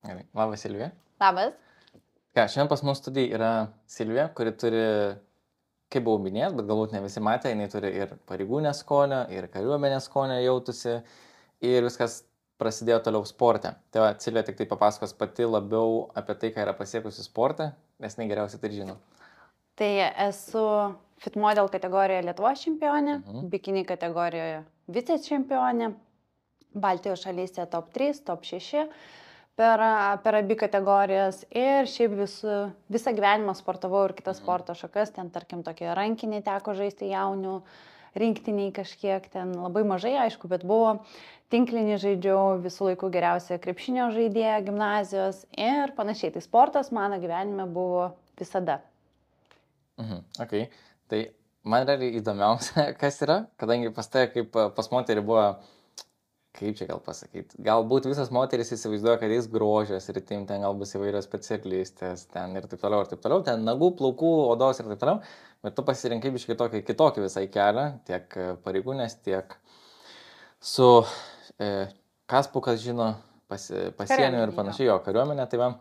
Gerai. Labas, Silvija. Labas. Šiandien pas mus studijai yra Silvija, kuri turi, kaip buvau minėjęs, bet galbūt ne visi matė, jinai turi ir pareigūnės skonio, ir kariuomenės skonio jautusi, ir viskas prasidėjo toliau sporte. Tai va, Silvija tik tai papasakos pati labiau apie tai, ką yra pasiekusi sporte, nes jinai geriausiai tai žino. Tai esu Fit Model kategorijoje Lietuvos čempionė, bikini kategorijoje vicės čempionė, Baltijos šalyse top 3, top 6 per abi kategorijas ir šiaip visą gyvenimą sportavau ir kitas sporto šakas, ten tarkim tokie rankiniai teko žaisti jaunių, rinktiniai kažkiek, ten labai mažai aišku, bet buvo tinklinį žaidžiau, visų laikų geriausia krepšinio žaidėja gimnazijos ir panašiai. Tai sportas mano gyvenime buvo visada. Ok, tai man yra įdomiausia, kas yra, kadangi pas tai, kaip pas moterį buvo, kaip čia gal pasakyti, galbūt visas moteris įsivaizduoja, kad jis grožės ir ten gal bus įvairios specialistės, ten ir taip toliau, ten nagų, plaukų, odos ir taip toliau, bet tu pasirinkai biškai kitokį visai kelią, tiek pareigūnės, tiek su Kaspu, kas žino, pasienio ir panašiai, jo kariuomenė, tai va.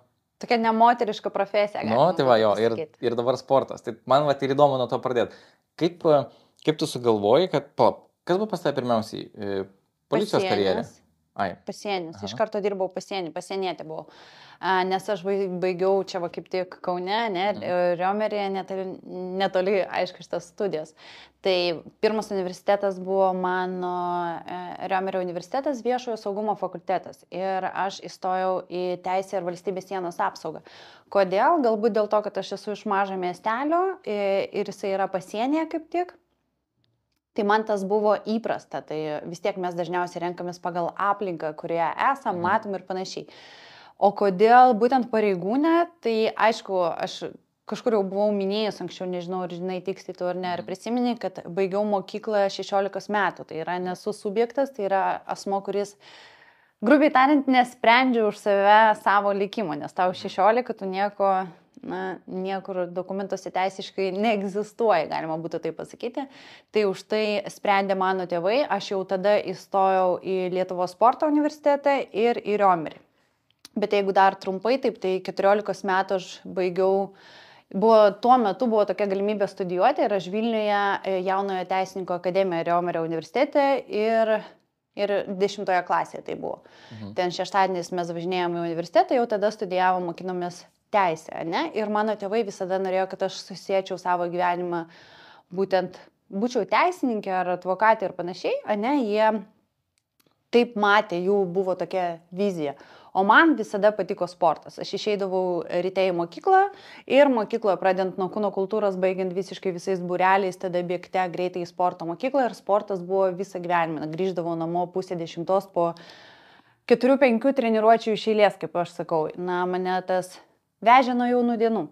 Tokia nemoteriška profesija. Nu, tai va, jo, ir dabar sportas. Tai man va ir įdomu nuo to pradėti. Kaip tu sugalvoji, kad, kas buvo pas tave pirmiausiai? Policijos karjerė? Pasienis. Iš karto dirbau pasienietė buvau. Nes aš baigiau čia va kaip tik Kaune, Riomeryje, netoli, aišku, šitas studijos. Tai pirmas universitetas buvo mano Riomerio universitetas, viešojo saugumo fakultetas. Ir aš įstojau į teisę ir valstybės sienos apsaugą. Kodėl? Galbūt dėl to, kad aš esu iš mažo miestelio ir jisai yra pasienyje kaip tik. Tai man tas buvo įprasta, tai vis tiek mes dažniausiai renkamės pagal aplinką, kurioje esam, matom ir panašiai. O kodėl būtent pareigūnė, tai aišku, aš kažkur jau buvau minėjus anksčiau, nežinau, ar žinai tiksliai tu ar ne, ar prisimeni, kad baigiau mokyklą 16 metų, tai yra nesu subjektas, tai yra asmo, kuris, grubiai tariant, nesprendžia už save savo likimo, nes tau 16, tu niekur dokumentuose teisiškai neegzistuoja, galima būtų tai pasakyti. Tai už tai sprendė mano tėvai, aš jau tada įstojau į Lietuvos sporto universitetą ir į Riomerį. Bet jeigu dar trumpai, taip, tai 14 metų aš baigiau, tuo metu buvo tokia galimybė studijuoti ir aš Vilniuje jaunojo teisininko akademijoje Riomerio universitete ir 10 klasėje tai buvo. Ten šeštadieniais mes važinėjome į universitetą, jau tada studijavom, mokinomės teisę, ne? Ir mano tėvai visada norėjo, kad aš susiečiau savo gyvenimą, būtent būčiau teisininkė ar advokatė ir panašiai, ne? Jie taip matė, jų buvo tokia vizija. O man visada patiko sportas. Aš išeidavau ryte į mokyklą ir mokykloje, pradedant nuo kūno kultūros, baigiant visiškai visais būreliais, tada bėgte greitai į sporto mokyklą ir sportas buvo visą gyvenimą. Grįždavau namo 9:30 po 4-5 treniruočių iš eilės, kaip aš sakau. Mane tas vežė nuo jaunų dienų.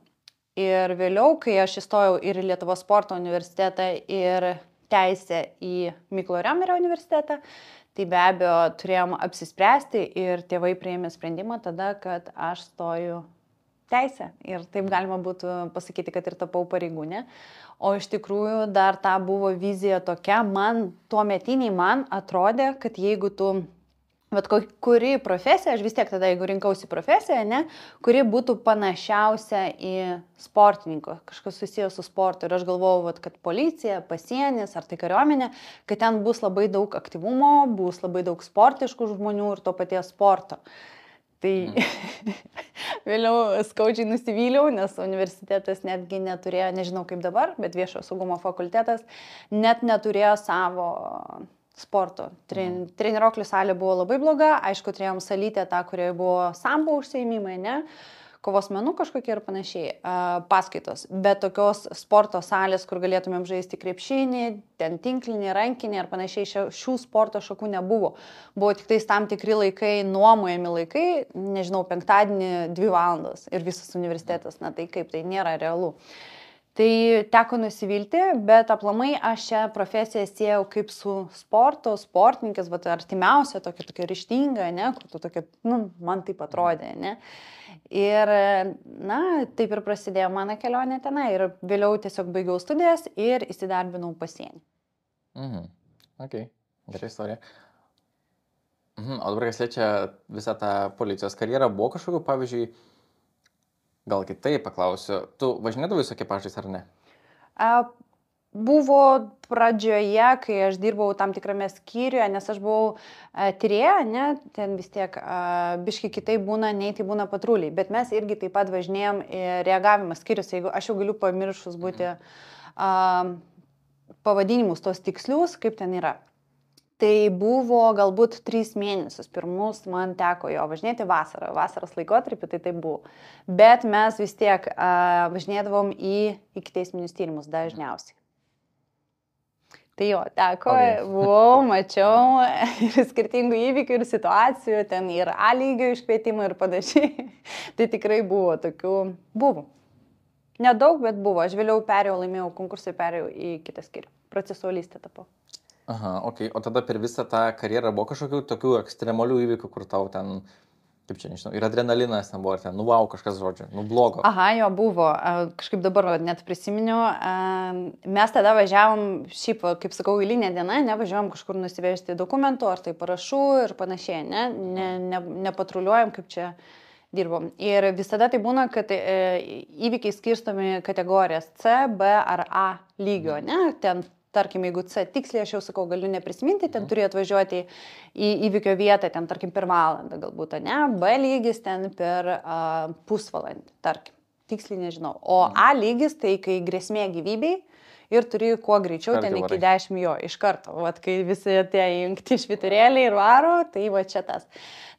Ir vėliau, kai aš įstojau ir į Lietuvos sporto universitetą ir teisę į Mykolo Riomerio universitetą, tai be abejo turėjom apsispręsti ir tėvai priėmė sprendimą tada, kad aš stoju teisę. Ir taip galima būtų pasakyti, kad ir tapau pareigūnė. O iš tikrųjų dar ta buvo vizija tokia, tuometiniai man atrodė, kad jeigu tu bet kuri profesija, aš vis tiek tada, jeigu rinkausi profesiją, kuri būtų panašiausia į sportininko, kažkas susijęs su sportu. Ir aš galvojau, kad policija, pasienis ar tai kariuomenė, kad ten bus labai daug aktyvumo, bus labai daug sportiškų žmonių ir to paties sporto. Tai vėliau skaudžiai nusivyliau, nes universitetas netgi neturėjo, nežinau kaip dabar, bet viešojo saugumo fakultetas net neturėjo savo sporto. Treniruoklių salė buvo labai bloga, aišku, turėjom salytę tą, kurioje buvo sambo užsiėmimai, kovos menų kažkokie ir panašiai, paskaitos. Bet tokios sporto salės, kur galėtumėm žaisti krepšinį, ten tinklinį, rankinį ir panašiai, šių sporto šakų nebuvo. Buvo tik tais tam tikri laikai, nuomojami laikai, nežinau, penktadienį 2 valandos ir visas universitetas, tai kaip, tai nėra realu. Tai teko nusivilti, bet aplamai aš šią profesiją siejau kaip su sporto, sportininkės, artimiausia, tokia ryžtinga, kur tu tokia, man taip atrodė, Ir, taip ir prasidėjo mano kelionė tenai ir vėliau tiesiog baigiau studijas ir įsidarbinau pasienį. Ok, gera istorija. O dabar kas liečia visą tą policijos karjerą, buvo kažkokiu, pavyzdžiui, gal kitaip paklausiu, tu važinėdavai su ekipažais ar ne? Buvo pradžioje, kai aš dirbau tam tikrame skyriuje, nes aš buvau tyrėja, ne, ten vis tiek biški kitaip būna, nei tai būna patruliai, bet mes irgi taip pat važinėjom reagavimo skyrius, jeigu aš jau galiu pamiršus būti pavadinimus tos tikslius, kaip ten yra. Tai buvo galbūt 3 mėnesius, pirmus man teko jo važinėti vasaros laikotarpį, tai buvo. Bet mes vis tiek važinėdavom į ikiteisminius tyrimus dažniausiai. Tai jo, teko, buvau, mačiau ir skirtingų įvykių ir situacijų, ten ir A lygio iškvietimų ir panašiai. Tai tikrai buvo tokių, buvo. Nedaug, bet buvo. Aš vėliau laimėjau konkursą, perėjau į kitą skyrių. Procesualistė tapau. Aha, ok. O tada per visą tą karjerą buvo kažkokių tokių ekstremalių įvykių, kur tau ten, kaip čia nežinau, ir adrenalinas nebuvo, ar ten, wow, kažkas žodžiu, blogo. Aha, jo buvo. Kažkaip dabar net prisiminiau. Mes tada važiavom, šiaip, kaip sakau, eilinė diena, nevažiavom kažkur nusivežti dokumentų, ar tai parašų ir panašiai, nepatruliuojam, kaip čia dirbom. Ir visada tai būna, kad įvykiai skirstomi kategorijas C, B ar A lygio, ne? Ten, tarkim, jeigu C tiksliai, aš jau sakau, galiu neprisiminti, ten turi atvažiuoti į įvykio vietą, ten, tarkim, per valandą galbūt, ne? B lygis ten per pusvalandį, tarkim. Tiksliai nežinau. O A lygis, tai kai grėsmė gyvybei ir turi kuo greičiau, ten iki 10 jo, iš karto. Vat, kai visi tie įjungti švyturėliai ir varo, tai va čia tas.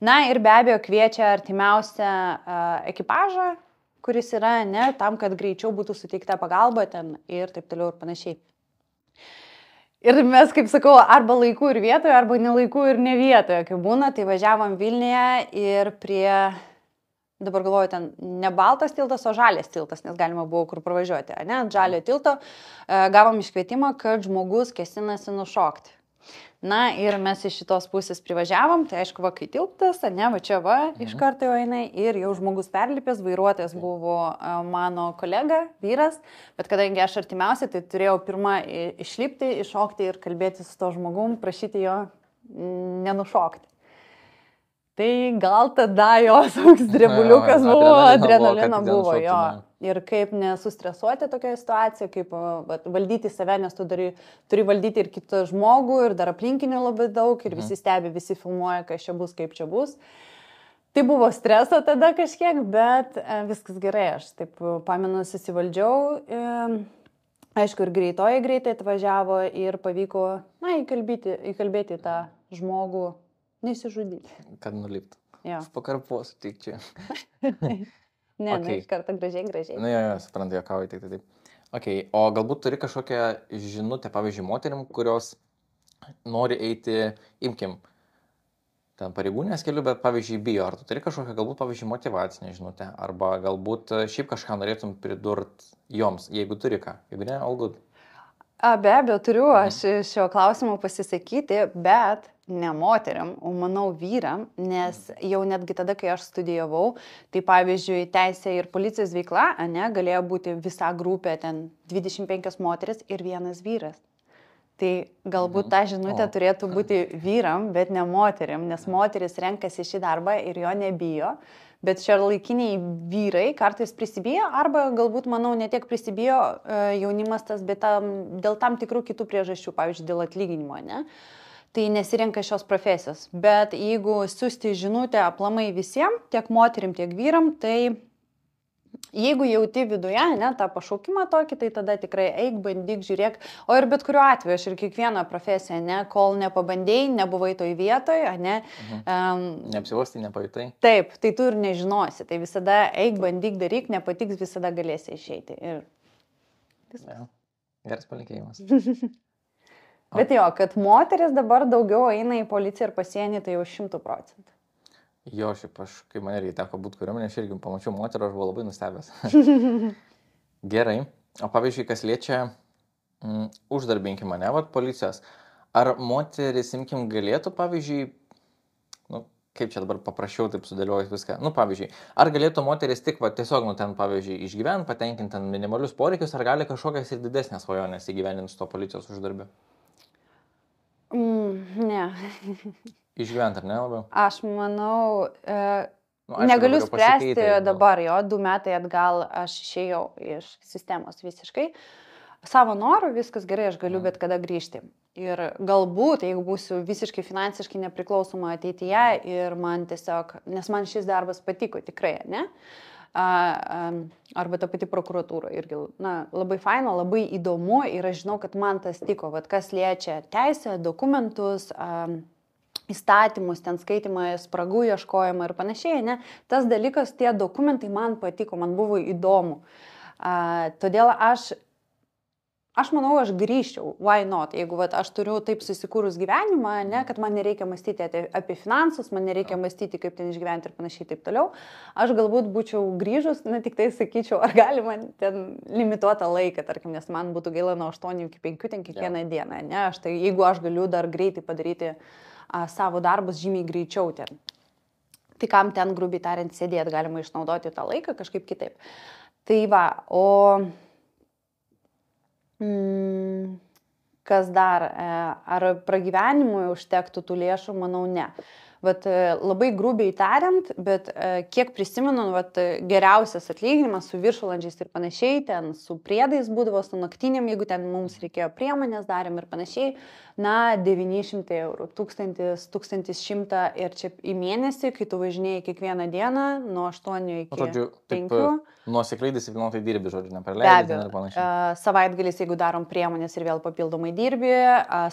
Na ir be abejo kviečia artimiausią ekipažą, kuris yra, ne, tam, kad greičiau būtų suteikta pagalba ten ir taip toliau ir panašiai. Ir mes, kaip sakau, arba laiku ir vietoje, arba ne laiku ir ne vietoje, kai būna, tai važiavom Vilniuje ir prie, dabar galvoju, ten ne baltas tiltas, o žalės tiltas, nes galima buvo kur pravažiuoti, ne, ant žalio tilto gavom iškvietimą, kad žmogus kesinasi nušokti. Na ir mes iš šitos pusės privažiavom, tai aišku, va, kai tiltas, ne, va čia va, iš karto jau eina ir jau žmogus perlipęs, vairuotojas buvo mano kolega, vyras, bet kadangi aš artimiausia, tai turėjau pirmą išlipti, iššokti ir kalbėti su to žmogum, prašyti jo nenušokti. Tai gal tada jos toks drebuliukas buvo, adrenalino buvo jo. Ir kaip nesustresuoti tokioje situacijoje, kaip valdyti save, nes tu turi valdyti ir kitą žmogų, ir dar aplinkinių labai daug, ir visi stebi, visi filmuoja, kas čia bus, kaip čia bus. Tai buvo streso tada kažkiek, bet viskas gerai, aš taip pamenu, susivaldžiau. Aišku, ir greitoji greitai atvažiavo ir pavyko, na, įkalbėti tą žmogų. Nesižudyti. Kad nuliptų. Jo. Aš pakarpos, tik čia. Ne, okay. Iš karto gražiai. Na, jo, suprantu, jokauju, tik taip. Ok, o galbūt turi kažkokią žinutę, pavyzdžiui, moterim, kurios nori eiti, imkim, ten pareigūnės keliu, bet, pavyzdžiui, bijo. Ar tu turi kažkokią, galbūt, pavyzdžiui, motyvacinę žinutę, arba galbūt šiaip kažką norėtum pridurt joms, jeigu turi ką. Jeigu ne, all good. Be abejo, turiu aš šio klausimo pasisakyti, bet ne moteriam, o manau vyram, nes jau netgi tada, kai aš studijavau, tai pavyzdžiui, teisė ir policijos veikla, ne, galėjo būti visa grupė, ten 25 moteris ir 1 vyras. Tai galbūt ta žinutė turėtų būti vyram, bet ne moteriam, nes moteris renkasi šį darbą ir jo nebijo. Bet šiuolaikiniai vyrai kartais prisibijo, arba galbūt, manau, ne tiek prisibijo jaunimas tas, bet dėl tam tikrų kitų priežasčių, pavyzdžiui, dėl atlyginimo, ne? Tai nesirenka šios profesijos. Bet jeigu siųsti žinutę aplamai visiems, tiek moterim, tiek vyram, tai jeigu jauti viduje, ne, tą pašaukimą tokį, tai tada tikrai eik, bandyk, žiūrėk. O ir bet kuriuo atveju, aš ir kiekvieną profesiją, ne, kol nepabandėjai, nebuvai toj vietoje, ne. Neapsivostai, nepajutai. Taip, tai tu ir nežinosi. Tai visada eik, bandyk, daryk, nepatiks, visada galėsi išeiti. Ir viskas. Geras palinkėjimas. Bet jo, kad moteris dabar daugiau eina į policiją ir pasienį, tai jau 100%. Jo, šiaip aš, kai man irgi teko būti kariuomenėje, aš irgi pamačiau moterų, aš buvau labai nustebęs. Gerai. O pavyzdžiui, kas liečia uždarbinkim mane, policijos. Ar moteris, imkim, galėtų, pavyzdžiui, kaip čia dabar paprašiau taip sudėliojus viską, pavyzdžiui, ar galėtų moteris tik tiesiog, ten, pavyzdžiui, išgyventi, patenkinti minimalius poreikius, ar gali kažkokias ir didesnės svajonės įgyvendinti su to policijos uždarbiu? Ne. Išgyventi, ar ne labiau? Aš manau, Aišku, negaliu dabar jau spręsti pasikeitė, dabar, jo, 2 metai atgal aš išėjau iš sistemos visiškai. Savo norų viskas gerai, aš galiu bet kada grįžti. Ir galbūt, jeigu būsiu visiškai finansiškai nepriklausoma ateityje ir man tiesiog, nes man šis darbas patiko tikrai, ne? Arba ta pati prokuratūra irgi, labai faino, labai įdomu ir aš žinau, kad man tas tiko, vat, kas liečia teisę, dokumentus, įstatymus, ten skaitimą, spragų ieškojimą ir panašiai, ne? Tas dalykas, tie dokumentai man patiko, man buvo įdomu. Todėl aš manau, aš grįžčiau, why not, jeigu aš turiu taip susikūrus gyvenimą, ne, kad man nereikia mąstyti apie finansus, man nereikia mąstyti, kaip ten išgyventi ir panašiai taip toliau, aš galbūt būčiau grįžus, tik tai sakyčiau, ar galima ten limituotą laiką, tarkim, nes man būtų gaila nuo 8 iki 5 ten kiekvieną dieną, ne, jeigu aš galiu dar greitai padaryti savo darbus žymiai greičiau ten. Tai kam ten, grubiai tariant, sėdėti, galima išnaudoti tą laiką kažkaip kitaip. Tai va, o kas dar, ar pragyvenimui užtektų tų lėšų, manau, ne. Vat labai grubiai tariant, bet kiek prisimenu, geriausias atlyginimas su viršvalandžiais ir panašiai, ten su priedais būdavo, su naktiniam, jeigu ten mums reikėjo priemonės, darėm ir panašiai, 900 eurų, 1000, 1100 ir čia į mėnesį, kai tu važinėjai kiekvieną dieną, nuo 8 iki 5. Nuosekliai disciplinuotai dirbi, žodžiu, nepraleidai ir panašiai. Savaitgalis, jeigu darom priemonės ir vėl papildomai dirbi,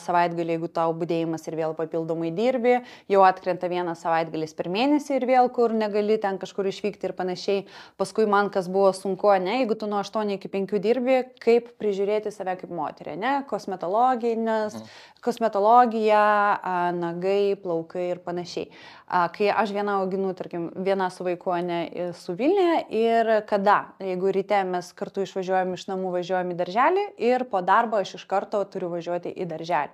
savaitgalį, jeigu tau budėjimas ir vėl papildomai dirbi, jau atkrenta vienas savaitgalis per mėnesį ir vėl, kur negali ten kažkur išvykti ir panašiai. Paskui man kas buvo sunku, ne, jeigu tu nuo 8 iki 5 dirbi, kaip prižiūrėti save kaip moterį, ne, kosmetologija, nagai, plaukai ir panašiai. Kai aš viena auginu, tarkim, viena su vaiku, ne, su Vilniuje ir kada, jeigu ryte mes kartu išvažiuojam iš namų, važiuojam į darželį ir po darbo aš iš karto turiu važiuoti į darželį.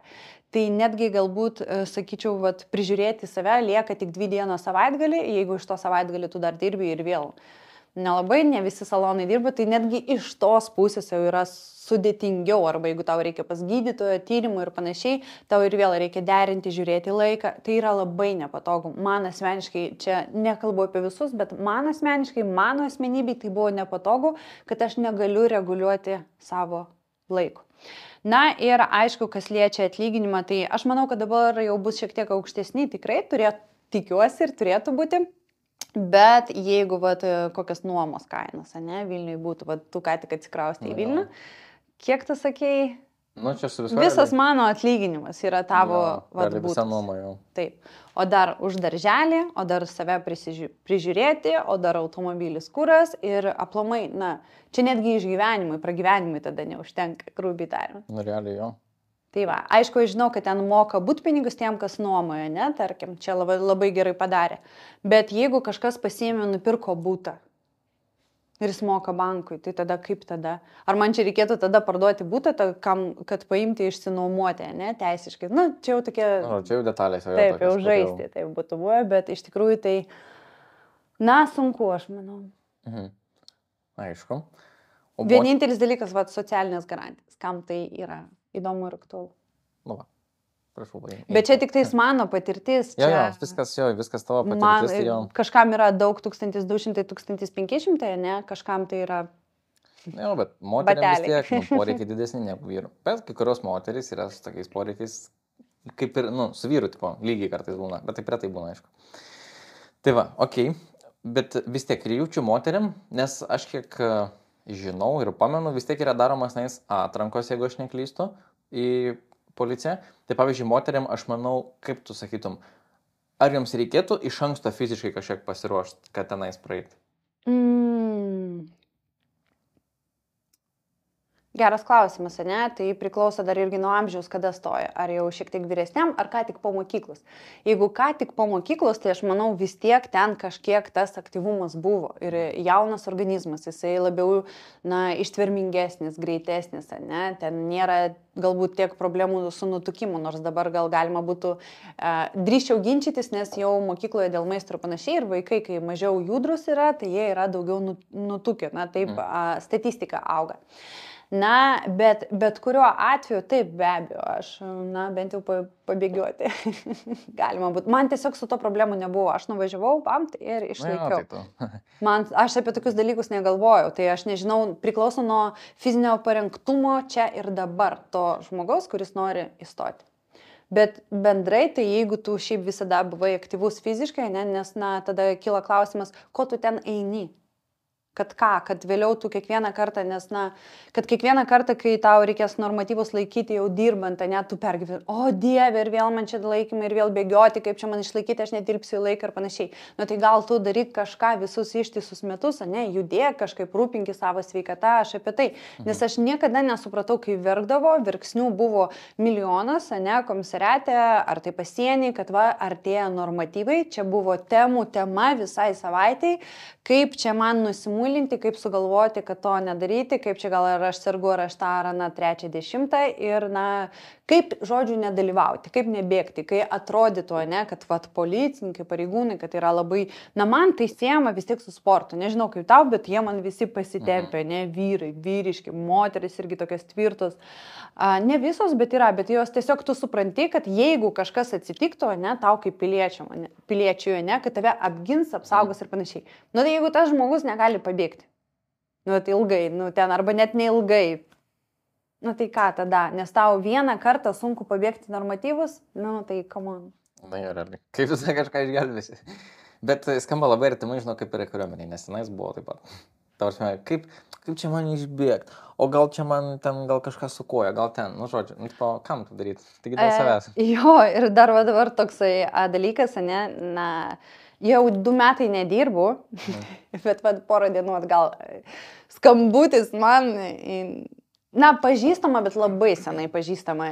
Tai netgi galbūt, sakyčiau, prižiūrėti save lieka tik 2 dienos savaitgalį, jeigu iš to savaitgalį tu dar dirbi ir vėl. Nelabai, ne visi salonai dirba, tai netgi iš tos pusės jau yra sudėtingiau, arba jeigu tau reikia pas gydytojo, tyrimų ir panašiai, tau ir vėl reikia derinti, žiūrėti laiką, tai yra labai nepatogu. Man asmeniškai, čia nekalbu apie visus, bet man asmeniškai, mano asmenybei tai buvo nepatogu, kad aš negaliu reguliuoti savo laiko. Na ir aišku, kas liečia atlyginimą, tai aš manau, kad dabar jau bus šiek tiek aukštesni, tikrai tikiuosi ir turėtų būti. Bet jeigu kokias nuomos kainos, ne, Vilniui būtų, tu ką tik atsikraustė į Vilnių, kiek tu sakei? Čia visas mano atlyginimas yra tavo būtas. Visa nuoma jau. Taip. O dar už darželį, o dar save prižiūrėti, o dar automobilis kuras ir aplamai, čia netgi išgyvenimui, pragyvenimui tada neužtenka, grubiai tariant. Realiai jo. Tai va, aišku, aš žinau, kad ten moka būtpinigus tiem, kas nuomoja, ne, tarkim, čia labai gerai padarė. Bet jeigu kažkas pasiėmė, nupirko būtą ir jis moka bankui, tai tada kaip tada? Ar man čia reikėtų tada parduoti būtą, kad paimti išsinuomoti, ne, teisiškai? Čia jau tokie... Čia jau detalės. Taip, jau žaisti, taip būtų buvę, bet iš tikrųjų tai, sunku, aš manau. Aišku. Vienintelis dalykas, socialinės garantijos, kam tai yra įdomu ir aktualu. Prašau, bet čia tik tais mano patirtis. Čia... viskas tavo patirtis. Kažkam yra daug 1200-1500, ne, kažkam tai yra... Bet moteriams vis tiek poreikiai didesni negu vyrų. Bet kai kurios moterys yra su tokiais poreikiais, kaip ir, su vyru, lygiai kartais būna, bet taip retai būna, aišku. Tai va, okei, bet vis tiek jaučiu moteriam, nes aš kiek žinau ir pamenu, vis tiek yra daromas atrankos, jeigu aš neklystu, į policiją. Tai pavyzdžiui, moteriam, aš manau, kaip tu sakytum, ar jums reikėtų iš anksto fiziškai kažkiek pasiruošti, kad tenais praeiti? Geras klausimas, ne? Tai priklauso dar irgi nuo amžiaus, kada stoja. Ar jau šiek tiek vyresniam, ar ką tik po mokyklos. Jeigu ką tik po mokyklos, tai aš manau vis tiek ten kažkiek tas aktyvumas buvo. Ir jaunas organizmas, jisai labiau, ištvermingesnis, greitesnis, ne? Ten nėra galbūt tiek problemų su nutukimu, nors dabar gal galima būtų drįsčiau ginčytis, nes jau mokykloje dėl maisto ir panašiai, ir vaikai, kai mažiau judrus yra, tai jie yra daugiau nutukę. Taip statistika auga. Na, bet kuriuo atveju, taip, be abejo, aš, bent jau pabėgioti galima būtų. Man tiesiog su to problemų nebuvo. Aš nuvažiavau, ir išlaikiau. Aš apie tokius dalykus negalvojau. Tai aš nežinau, priklauso nuo fizinio parengtumo čia ir dabar to žmogaus, kuris nori įstoti. Bet bendrai, tai jeigu tu šiaip visada buvai aktyvus fiziškai, nes, tada kyla klausimas, ko tu ten eini. Kad vėliau tu kiekvieną kartą, kad kiekvieną kartą, kai tau reikės normatyvus laikyti jau dirbant, tu pergyveni, o Dieve, ir vėl man čia laikymai, ir vėl bėgioti, kaip čia man išlaikyti, aš netilpsiu į laiką ir panašiai. Tai gal tu daryk kažką visus ištisus metus, judėk kažkaip, rūpinki savo sveikatą, aš apie tai. Nes aš niekada nesupratau, kai verkdavo, verksnių buvo milijonas, komisariate, ar tai pasienį, kad artėja normatyvai, čia buvo tema visai savaitei, kaip čia man nusimulinti, kaip sugalvoti, kad to nedaryti, kaip čia gal ar aš sergu, ar aš tą, ar 3-10 ir, kaip, žodžiu, nedalyvauti, kaip nebėgti, kai atrodytų, kad policininkai, pareigūnai, kad yra labai, man tai siejama vis tiek su sportu, nežinau kaip tau, bet jie man visi pasitempia, vyrai, vyriški, moteris irgi tokios tvirtos, ne visos, bet jos tiesiog tu supranti, kad jeigu kažkas atsitiktų, tau kaip piliečiui, kad tave apgins, apsaugos ir panašiai. Tai jeigu tas žmogus negali pabėgti, tai ilgai, ten arba net neilgai, tai ką tada, nes tau vieną kartą sunku pabėgti normatyvus, tai come on. Realiai, kaip visą kažką išgelbėsi. Bet skamba labai artimai, žinau, kaip ir kariuomeniai, nes tenais buvo taip pat. Tavrasme, kaip čia man išbėgti, o gal čia man ten gal kažkas sukoja, gal ten, žodžiu, kam tu daryti, taigi dėl savęs. Jo, ir dar dabar toksai dalykas, jau 2 metai nedirbu, bet porą dienų atgal skambutis man, pažįstama, bet labai senai pažįstama,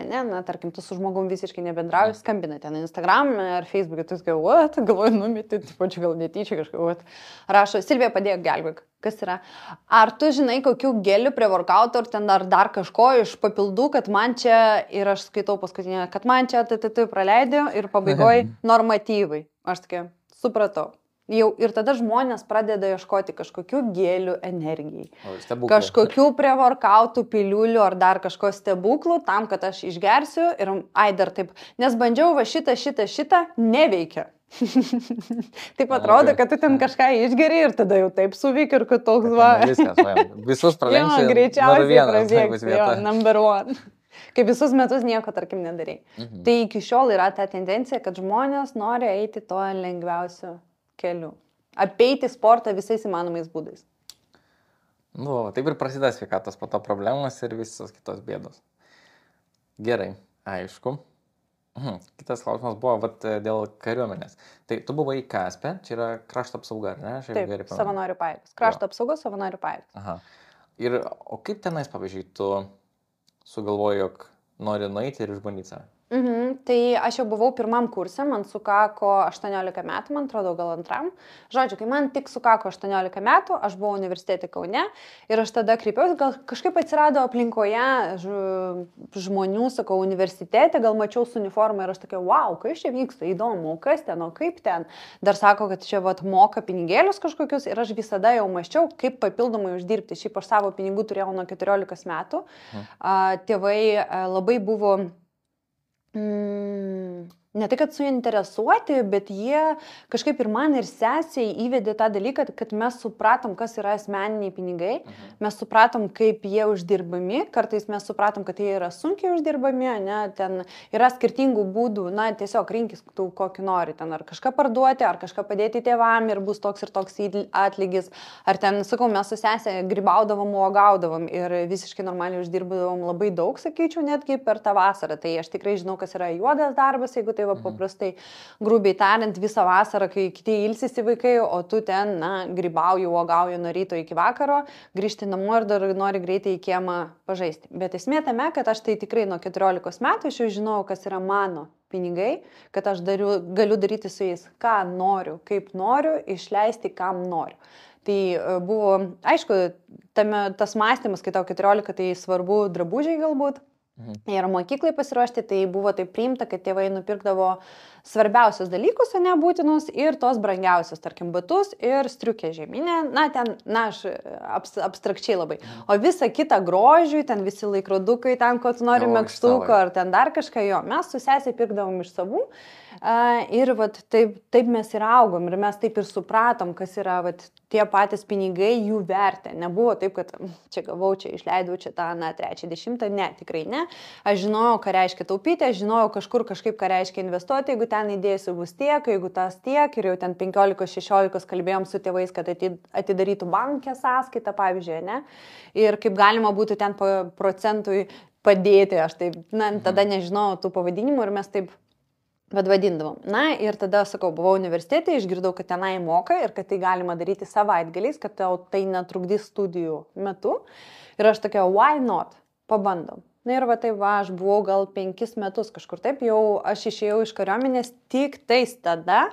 tarkim, tu su žmogum visiškai nebendrauji, skambina ten Instagram ar Facebook'e, tu sakai, galvoju, numeti, čia gal netyčia kažką, rašo, Silvija, padėk, gelbėk, kas yra. Ar tu žinai, kokių gelių prie workouto, ar dar kažko iš papildų, kad man čia, ir aš skaitau paskutinę, kad man čia praleidė ir pabaigoj normatyvai. Aš tokia, supratau. Jau ir tada žmonės pradeda ieškoti kažkokių gėlių energijai. Kažkokių prie workoutų piliulių ar dar kažko stebuklų tam, kad aš išgersiu ir dar taip, nes bandžiau šitą, neveikia. Taip atrodo, kad tu ten kažką išgeri ir tada jau taip suveikia ir kad toks Visus pralenksi. Greičiausiai prabėgsi, number 1. Kaip visus metus nieko, tarkim, nedarai. Tai iki šiol yra ta tendencija, kad žmonės nori eiti to lengviausiu keliu. Apeiti sportą visais įmanomais būdais. Taip ir prasideda sveikatos po to problemos ir visos kitos bėdos. Gerai, aišku. Kitas klausimas buvo dėl kariuomenės. Tai tu buvai KASPE, čia yra krašto apsauga, ar ne? Taip, savanorių pajėgos. Krašto apsaugos savanorių pajėgos. O kaip tenais, pavyzdžiui, tu sugalvoji, jog nori nueiti ir išbandyti save? Tai aš jau buvau 1 kurse, man sukako 18 metų, man atrodo, gal 2. Žodžiu, kai man tik sukako 18 metų, aš buvau universitete Kaune ir aš tada kreipiausi, gal kažkaip atsirado aplinkoje žmonių, sakau, universitete, gal mačiau su uniforma ir aš tokia, wow, kas čia vyksta, įdomu, kas ten, o kaip ten. Dar sako, kad čia moka pinigėlius kažkokius ir aš visada jau mąsčiau, kaip papildomai uždirbti. Šiaip aš savo pinigų turėjau nuo 14 metų. Tėvai labai buvo ne tai, kad suinteresuoti, bet jie kažkaip ir man ir sesiai įvedė tą dalyką, kad mes supratom, kas yra asmeniniai pinigai, mes supratom, kaip jie uždirbami, kartais mes supratom, kad jie yra sunkiai uždirbami, ten yra skirtingų būdų, tiesiog rinkis tu kokį nori, ten ar kažką parduoti, ar kažką padėti tėvam ir bus toks ir toks atlygis, ar ten, sakau, mes su sesė grybaudavom, uogaudavom ir visiškai normaliai uždirbavom labai daug, sakyčiau, netgi per tą vasarą, tai aš tikrai žinau, kas yra juodas darbas, jeigu tai paprastai, grubiai tariant, visą vasarą, kai kiti ilsisi vaikai, o tu ten, grybauji, uogauji nuo ryto iki vakaro, grįžti namo ir dar nori greitai į kiemą pažaisti. Bet esmė tame, kad aš tai tikrai nuo 14 metų aš jau žinau, kas yra mano pinigai, kad aš galiu daryti su jais, ką noriu, kaip noriu, išleisti, kam noriu. Tai buvo, aišku, tas mąstymas, kai tau 14, tai svarbu drabužiai galbūt. Ir mokyklai pasiruošti, tai buvo taip priimta, kad tėvai nupirkdavo svarbiausius dalykus, o ne būtinus, ir tos brangiausius, tarkim, batus ir striukę žieminę, aš abstrakčiai labai. O visą kitą grožiui, ten visi laikrodukai, ten, ko tu nori megztuko, ar ten dar kažką, jo, mes su sesė pirkdavom iš savų. Ir vat, taip mes ir augom, ir mes taip ir supratom, kas yra vat, tie patys pinigai, jų vertė. Nebuvo taip, kad čia gavau, čia išleidau, čia tą, 30, ne, tikrai ne. Aš žinojau, ką reiškia taupyti, aš žinojau kažkaip, ką reiškia investuoti, jeigu ten įdėsiu bus tiek, jeigu tas tiek, ir jau ten 15-16 kalbėjom su tėvais, kad atidarytų bankę sąskaitą, pavyzdžiui, ne. Ir kaip galima būtų ten procentui padėti, aš taip, tada nežinojau tų pavadinimų ir mes taip vadindavom. Ir tada, sakau, buvau universitete, išgirdau, kad tenai moka ir kad tai galima daryti savaitgaliais, kad tai netrukdys studijų metu. Ir aš tokia, why not? Pabandom. Ir aš buvau gal 5 metus kažkur taip, jau aš išėjau iš kariuomenės tik tais tada,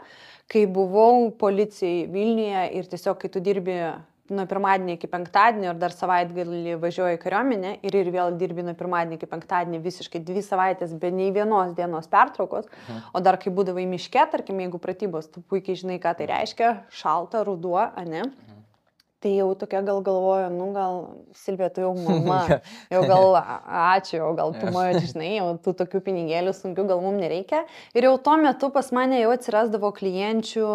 kai buvau policijai Vilniuje ir tiesiog, kai tu dirbi nuo pirmadienio iki penktadienio ir dar savaitgalį važiuoju į kariuomenę ir vėl dirbi nuo pirmadienio iki penktadienio visiškai 2 savaitės be nei vienos dienos pertraukos, o dar kai būdavai miške, tarkim, jeigu pratybos, tu puikiai žinai, ką tai reiškia, šalta, ruduo, ane? Tai jau tokia gal galvoju, gal Silvija, tu jau mama, jau gal ačiū, jau gal tu man, žinai, jau tų tokių pinigėlių sunkių gal mums nereikia. Ir jau tuo metu pas mane jau atsirasdavo klienčių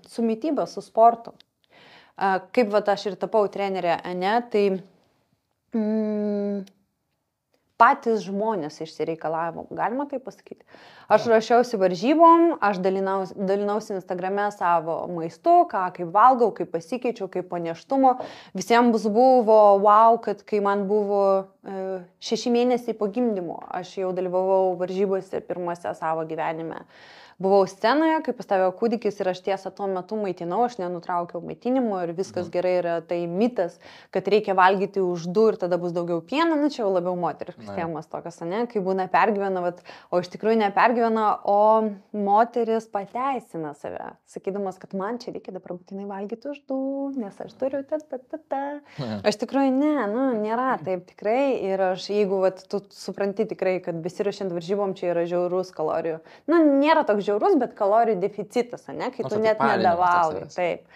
su mityba, su sportu. Kaip aš ir tapau trenerė, ne, tai patys žmonės išsireikalavo, galima tai pasakyti. Aš rašiausi varžybom, aš dalinausi Instagrame savo maistu, kaip valgau, kaip pasikeičiau, kaip po nėštumo. Visiems buvo wow, kad kai man buvo 6 mėnesiai po gimdymo, aš jau dalyvavau varžybose pirmose savo gyvenime. Buvau scenoje, kai pas tavęs kūdikis ir aš tiesą tuo metu maitinau, aš nenutraukiau maitinimo ir viskas gerai yra, tai mitas, kad reikia valgyti už 2 ir tada bus daugiau pieno, čia jau labiau moteriškas temos tokios, ne, kai būna pergyvena, o iš tikrųjų nepergyvena, o moteris pateisina save, sakydamas, kad man čia reikia dabar būtinai valgyti už 2, nes aš turiu Aš tikrųjų nėra taip tikrai ir aš, jeigu tu supranti tikrai, kad besiruošiant varžybom čia yra žiaurus kalorijų, nėra toks žiaurus, bet kalorijų deficitas, ne, kai tu net nedavalgai. Taip.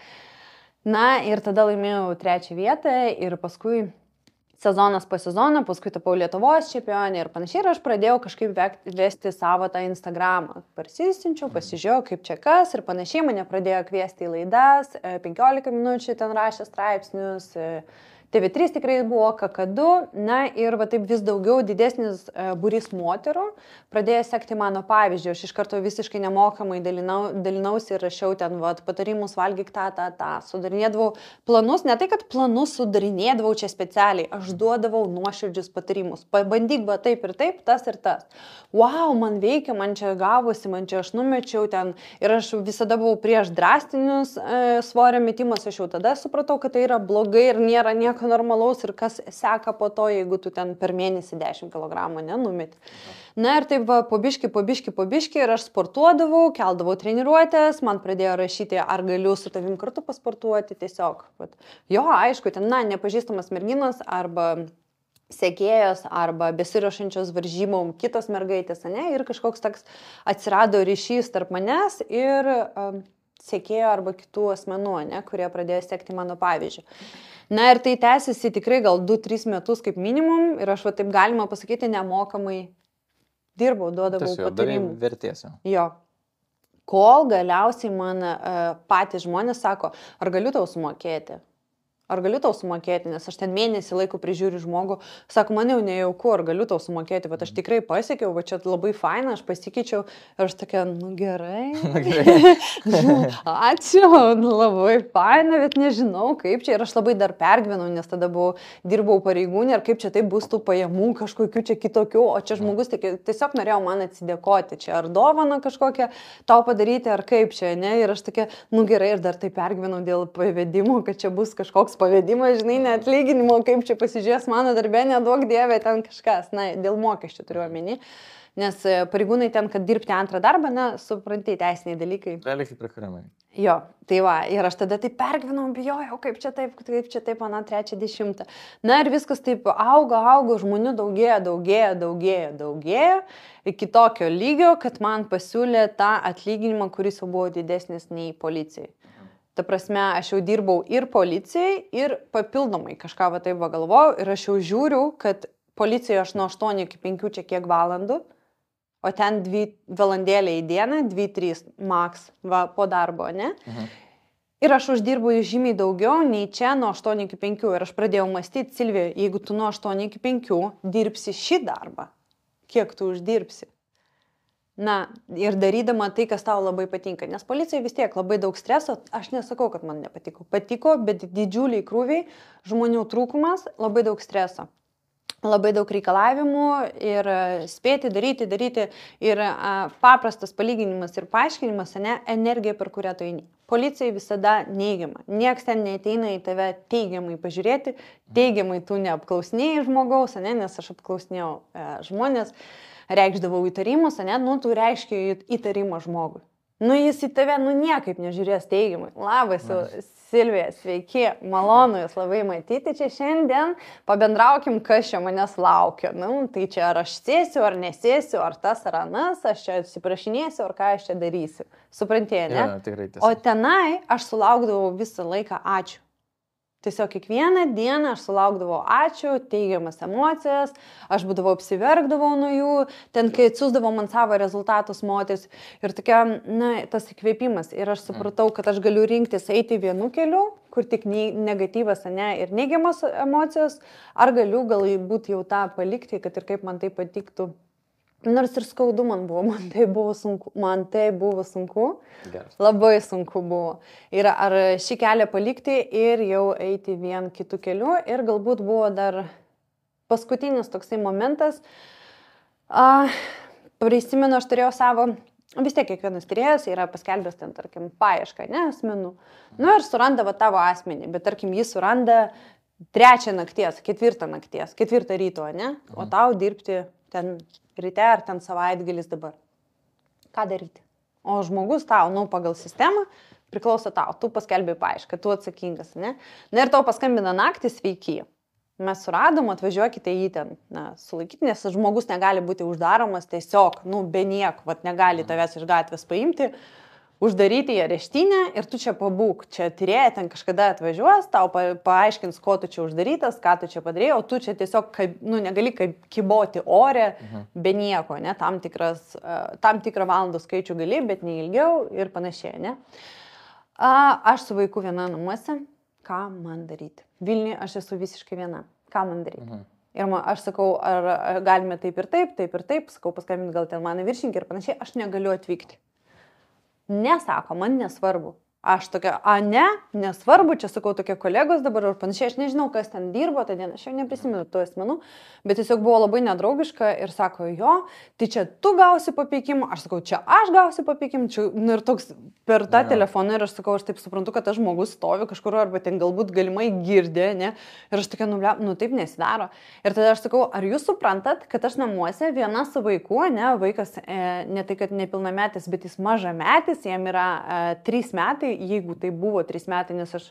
Ir tada laimėjau 3 vietą ir paskui sezonas po sezono, paskui tapau Lietuvos čempionė ir panašiai. Ir aš pradėjau kažkaip vesti savo tą Instagramą. Parsisinčiau, pasižiūrėjau, kaip čia kas ir panašiai. Mane pradėjo kviesti į laidas, 15 minučių ten rašė straipsnius. TV3 tikrai buvo, KK2, ir taip vis daugiau didesnis būrys moterų pradėjo sekti mano pavyzdžių. Aš iš karto visiškai nemokamai dalinausi ir rašiau ten patarimus valgyk tą. Sudarinėdavau planus, ne tai, kad planus sudarinėdavau čia specialiai, aš duodavau nuoširdžius patarimus. Pabandyk taip ir taip, tas ir tas. Wow, man veikia, man čia gavosi, man čia aš numečiau ten ir aš visada buvau prieš drastinius svorio metimus, aš jau tada supratau, kad tai yra blogai ir nėra nieko normalaus ir kas seka po to, jeigu tu ten per mėnesį 10 kg nenumeti. Ir taip po biški ir aš sportuodavau, keldavau treniruotės, man pradėjo rašyti, ar galiu su tavim kartu pasportuoti tiesiog. Jo, aišku, ten, nepažįstamas merginos arba sekėjos arba besiruošiančios varžybom kitos mergaitės, ir kažkoks toks atsirado ryšys tarp manęs ir sekėjo arba kitų asmenų, kurie pradėjo sekti mano pavyzdžių. Ir tai tęsiasi tikrai gal 2-3 metus kaip minimum ir aš taip galima pasakyti nemokamai dirbau, duodavau patarimų. Vertėsi. Jo. Kol galiausiai man patys žmonės sako, ar galiu tau sumokėti? Ar galiu tau sumokėti, nes aš ten mėnesį laiko prižiūriu žmogų, sako, man jau nejauku, ar galiu tau sumokėti, bet aš tikrai pasiekiau, čia labai faina, aš pasikeičiau ir aš tokia, gerai, ačiū, labai faina, bet nežinau, kaip čia ir aš labai dar pergyvenau, nes tada dirbau pareigūnė ir kaip čia taip bus tų pajamų kažkokių čia kitokių, o čia žmogus tiesiog norėjo man atsidėkoti, čia ar dovaną kažkokią tau padaryti, ar kaip čia, ir aš tokia, gerai, ir dar taip pergyvenau dėl pavedimų, kad čia bus kažkoks pavedimas, žinai, neatlyginimo, kaip čia pasižiūrės mano darbė, neduok dievė ten kažkas, dėl mokesčių turiu omeny, nes pareigūnai ten, kad dirbti antrą darbą, supranti, teisiniai dalykai. Realiai kaip prie kariuomenės. Jo, tai va, ir aš tada taip pergyvenau, bijojau, kaip čia taip, mano 30. Na ir viskas taip augo, žmonių daugėjo, iki tokio lygio, kad man pasiūlė tą atlyginimą, kuris jau buvo didesnis nei policijai. Ta prasme, aš jau dirbau ir policijai, ir papildomai kažką va taip galvojau, ir aš jau žiūriu, kad policijoje aš nuo 8 iki 5 čia kiek valandų, o ten 2 valandėlė į dieną, 2-3 maks po darbo, ne? Ir aš uždirbu žymiai daugiau nei čia nuo 8 iki 5. Ir aš pradėjau mąstyti, Silvija, jeigu tu nuo 8 iki 5 dirbsi šį darbą, kiek tu uždirbsi? Na, ir darydama tai, kas tau labai patinka. Nes policijai vis tiek labai daug streso, aš nesakau, kad man nepatiko. Patiko, bet didžiuliai krūviai, žmonių trūkumas, labai daug streso. Labai daug reikalavimų ir spėti, daryti ir paprastas palyginimas ir paaiškinimas, ne, energija, per kurią tu eini. Policijai visada neigiama. Niekas ten neateina į tave teigiamai pažiūrėti, teigiamai tu neapklausinėjai žmogaus, ne, nes aš apklausinėjau žmonės, reikšdavau įtarimus, ne, nu tu reiškia įtarimą žmogui. Nu jis į tave, nu niekaip nežiūrės teigiamai. Labas, Silvija, sveiki, malonu jūs labai matyti čia šiandien, pabendraukim, kas čia manęs laukia. Nu, tai čia ar aš sėsiu, ar nesėsiu, ar tas, ar anas, aš čia atsiprašinėsiu, ar ką aš čia darysiu. Suprantėjai, ne? Ja, tikrai tiesa. O tenai aš sulaukdavau visą laiką ačiū. Tiesiog kiekvieną dieną aš sulaukdavau ačiū, teigiamas emocijas, aš būdavau apsiverkdavau nuo jų, ten kai atsiųsdavau man savo rezultatus moteris ir tokia, na, tas įkvėpimas. Ir aš supratau, kad aš galiu rinktis eiti vienu keliu, kur tik negatyvas, ne, ir neigiamas emocijos, ar galiu galbūt jau tą palikti, kad ir kaip man tai patiktų. Nors ir skaudu man tai buvo sunku, Geras. Labai sunku buvo. Ir ar šį kelią palikti ir jau eiti vien kitų kelių. Ir galbūt buvo dar paskutinis toksai momentas. Prisimenu, aš turėjau savo, vis tiek kiekvienas tyrėjas yra paskelbęs ten, tarkim, paiešką, ne, asmenų. Nu ir suranda tavo asmenį, bet tarkim, jis suranda 3 nakties, 4 nakties, 4 ryto, ne, o tau dirbti ten ryte ar ten savaitgalis dabar. Ką daryti? O žmogus tau, nu, pagal sistemą priklauso tau, tu paskelbėjai paiešką, tu atsakingas, ne? Na ir tau paskambina naktį, sveiki. Mes suradom, atvažiuokite jį ten, na, sulaikyti, nes žmogus negali būti uždaromas tiesiog, nu, be nieko, negali tavęs iš gatvės paimti, uždaryti į areštinę ir tu čia pabūk. Čia tyrėja ten kažkada atvažiuos, tau paaiškins, ko tu čia uždarytas, ką tu čia padarėjai, o tu čia tiesiog, nu, negali kiboti ore, be nieko, ne, tam tikrą valandų skaičių gali, bet ne ilgiau ir panašiai, ne. Aš su vaiku viena namuose, ką man daryti? Vilniuje aš esu visiškai viena, ką man daryti? Ir aš sakau, ar galime taip ir taip, sakau, paskambinti gal ten mano viršininkė ir panašiai, aš negaliu atvykti. Nesako, man nesvarbu. Aš tokia, nesvarbu, čia sakau, tokie kolegos dabar ir panašiai, aš nežinau, kas ten dirbo tą dieną, aš jau neprisimenu tų asmenų, bet tiesiog buvo labai nedraugiška ir sako, jo, tai čia tu gausi papeikimą, aš sakau, čia aš gausiu papeikimą, čia, nu, ir toks per tą telefoną ir aš sakau, aš taip suprantu, kad tas žmogus stovi kažkur arba ten galbūt galimai girdė, ne, ir aš tokia, nu taip nesidaro. Ir tada aš sakau, ar jūs suprantat, kad aš namuose viena su vaiku, ne, vaikas ne tai, kad nepilnametis, bet jis mažametis, jam yra 3 metai, jeigu tai buvo 3 metai, nes aš,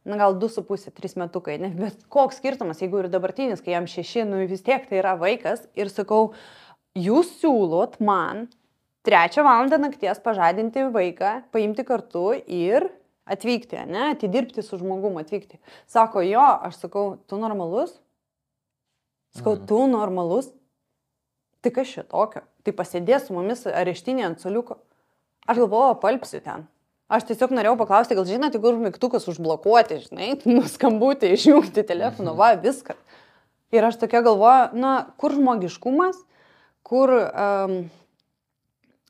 na gal 2,5-3 metukai, ne, bet koks skirtumas, jeigu ir dabartinis, kai jam 6, nu vis tiek tai yra vaikas ir sakau, jūs siūlot man 3 valandą nakties pažadinti vaiką, paimti kartu ir atvykti, ne, atidirbti su žmogum, atvykti. Sako, jo, aš sakau, tu normalus? Sakau, tu normalus? Tai kas čia tokio? Tai pasėdės su mumis areštinė ant suoliuko. Aš galvoju, palpsiu ten. Aš tiesiog norėjau paklausti, gal žinote, kur mygtukas užblokuoti, žinai, nuskambutį, išjungti telefoną, va, viskas. Ir aš tokia galvoju, na, kur žmogiškumas, kur,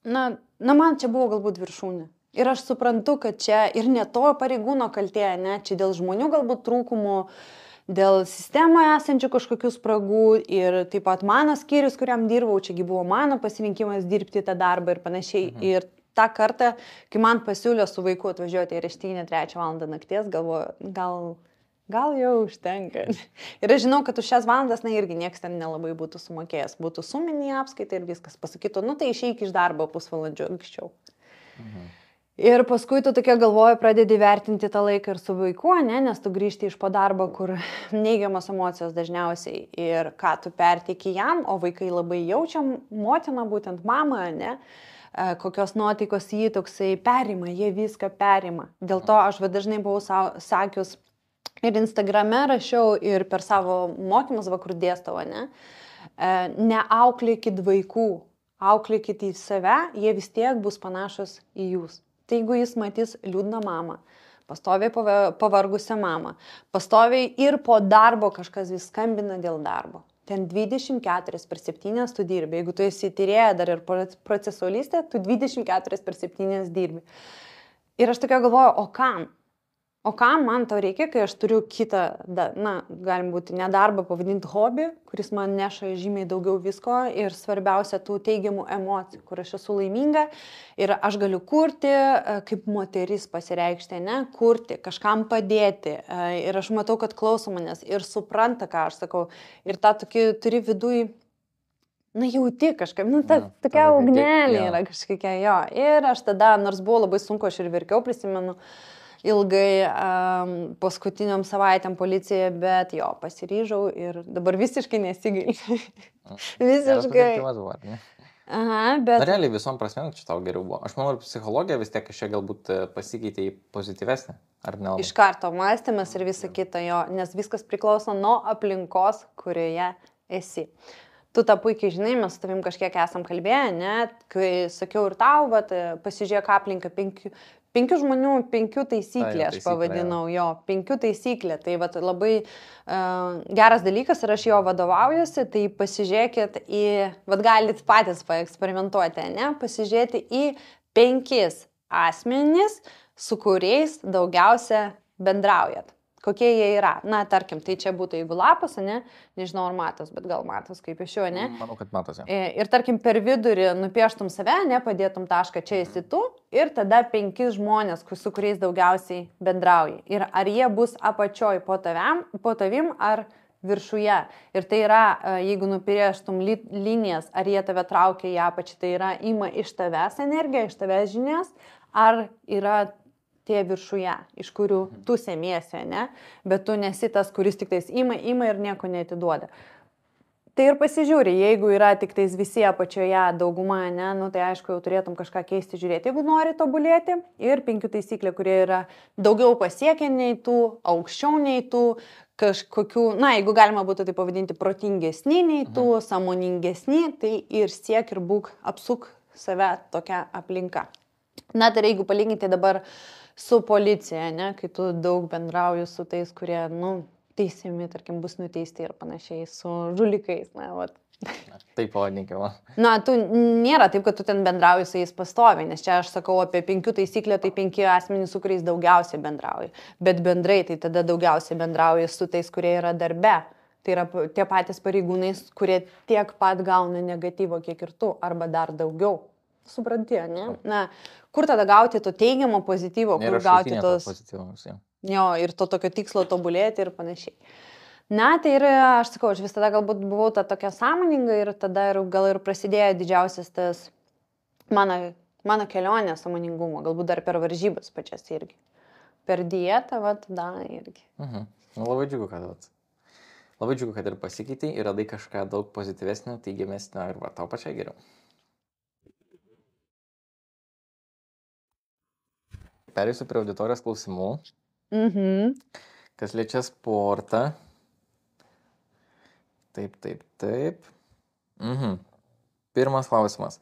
na, man čia buvo galbūt viršūnė. Ir aš suprantu, kad čia ir ne to pareigūno kaltė, ne, čia dėl žmonių galbūt trūkumų, dėl sistemoje esančių kažkokių spragų ir taip pat mano skyrius, kuriam dirbau, čiagi buvo mano pasirinkimas dirbti tą darbą ir panašiai. Ir tą kartą, kai man pasiūlė su vaiku atvažiuoti į areštinę 3 valandą nakties, galvoju, gal jau užtenka. Ir aš žinau, kad už šias valandas, na, irgi niekas ten nelabai būtų sumokėjęs. Būtų suminį apskaitą ir viskas pasakytų, nu tai išeik iš darbo pusvalandžio anksčiau. Ir paskui tu tokia galvoji, pradedi vertinti tą laiką ir su vaiku, ne, nes tu grįžti iš po darbo, kur neigiamas emocijos dažniausiai ir ką tu perteiki jam, o vaikai labai jaučiam motiną, būtent mamą, ne, kokios nuotaikos jį toksai perima, jie viską perima. Dėl to aš dažnai buvau sakius ir Instagrame rašiau ir per savo mokymus, kur dėstavo, ne, neauklėkit vaikų, auklėkit į save, jie vis tiek bus panašus į jūs. Tai jeigu jis matys liūdną mamą, pastoviai pavargusią mamą, pastoviai ir po darbo kažkas vis skambina dėl darbo. Ten 24/7 tu dirbi. Jeigu tu esi tyrėja dar ir procesualistė, tu 24/7 dirbi. Ir aš tokia galvoju, o kam? O kam man to reikia, kai aš turiu kitą, galim būti nedarbą pavadinti hobį, kuris man neša žymiai daugiau visko ir svarbiausia tų teigiamų emocijų, kur aš esu laiminga ir aš galiu kurti, kaip moteris pasireikšti, ne, kurti, kažkam padėti ir aš matau, kad klauso manęs ir supranta, ką aš sakau ir tą tokį turi viduj, jauti kažkaip, tokia ugnelė yra kažkokia, jo. Ir aš tada, nors buvo labai sunku, aš ir verkiau, prisimenu, ilgai paskutiniam savaitėm policijoje, bet jo, pasiryžau ir dabar visiškai nesigailiu. Visiškai. Aha, bet... Realiai visom prasmėm čia tau geriau buvo. Aš manau, psichologija vis tiek kažkiek galbūt pasikeitė į pozityvesnį, ar ne? Iš karto mąstymas ir visa kita, jo, nes viskas priklauso nuo aplinkos, kurioje esi. Tu tą puikiai žinai, mes su tavim kažkiek esam kalbėję, net kai sakiau ir tau, bet pasižiūrėk aplinką 5 žmonių, 5 taisyklė, aš pavadinau jo, 5 taisyklė. Tai labai geras dalykas ir aš jo vadovaujuosi, tai pasižiūrėkit į, galit patys paeksperimentuoti, ne, pasižiūrėti į 5 asmenys, su kuriais daugiausia bendraujat. Kokie jie yra. Tarkim, tai čia būtų, jeigu lapas, ne, nežinau, ar matos, bet gal matos, kaip iš jo, ne? Manau, kad matosi. Ir tarkim, per vidurį nupieštum save, ne, padėtum tašką, čia esi tu, ir tada 5 žmonės, su kuriais daugiausiai bendrauji. Ir ar jie bus apačioj po tavim, ar viršuje. Ir tai yra, jeigu nupieštum linijas, ar jie tave traukia į apačią, tai yra, ima iš tavęs energiją, iš tavęs žinias, ar yra tie viršuje, iš kurių tu semiesi, ne? Bet tu nesi tas, kuris tik tais ima ir nieko neatiduoda. Tai ir pasižiūri, jeigu yra tik tais visi apačioje dauguma, ne, tai aišku, jau turėtum kažką keisti, žiūrėti, jeigu nori tobulėti. Ir 5 taisyklė, kurie yra daugiau pasiekę nei tų, aukščiau nei tų, kažkokių, jeigu galima būtų tai pavadinti protingesni nei tų, sąmoningesni, tai ir siek ir būk, apsuk save tokia aplinka. Tai jeigu palyginti dabar su policija, ne, kai tu daug bendrauji su tais, kurie, teisiami, tarkim, bus nuteisti ir panašiai, su žulikais, Taip pavadinkime. Tu nėra taip, kad tu ten bendrauji su jais pastoviai, nes čia aš sakau apie 5 taisyklę, tai 5 asmenys, su kuriais daugiausiai bendrauji. Bet bendrai tai tada daugiausiai bendrauji su tais, kurie yra darbe. Tai yra tie patys pareigūnai, kurie tiek pat gauna negatyvo, kiek ir tu, arba dar daugiau. Supranti, ne? Kur tada gauti to teigiamo pozityvo, kur gauti tos... Jo, ir to tokio tikslo tobulėti ir panašiai. Tai ir aš sakau, aš vis tada galbūt buvau ta tokia sąmoninga ir tada gal ir prasidėjo didžiausias tas mano kelionė sąmoningumo, galbūt dar per varžybas pačias irgi. Per dietą, irgi. Labai džiugu, kad ir pasikeitei ir radai kažką daug pozityvesnio, teigiamesnio ir tau pačiai geriau. Perėsiu prie auditorijos klausimų. Kas liečia sportą. Taip. Pirmas klausimas.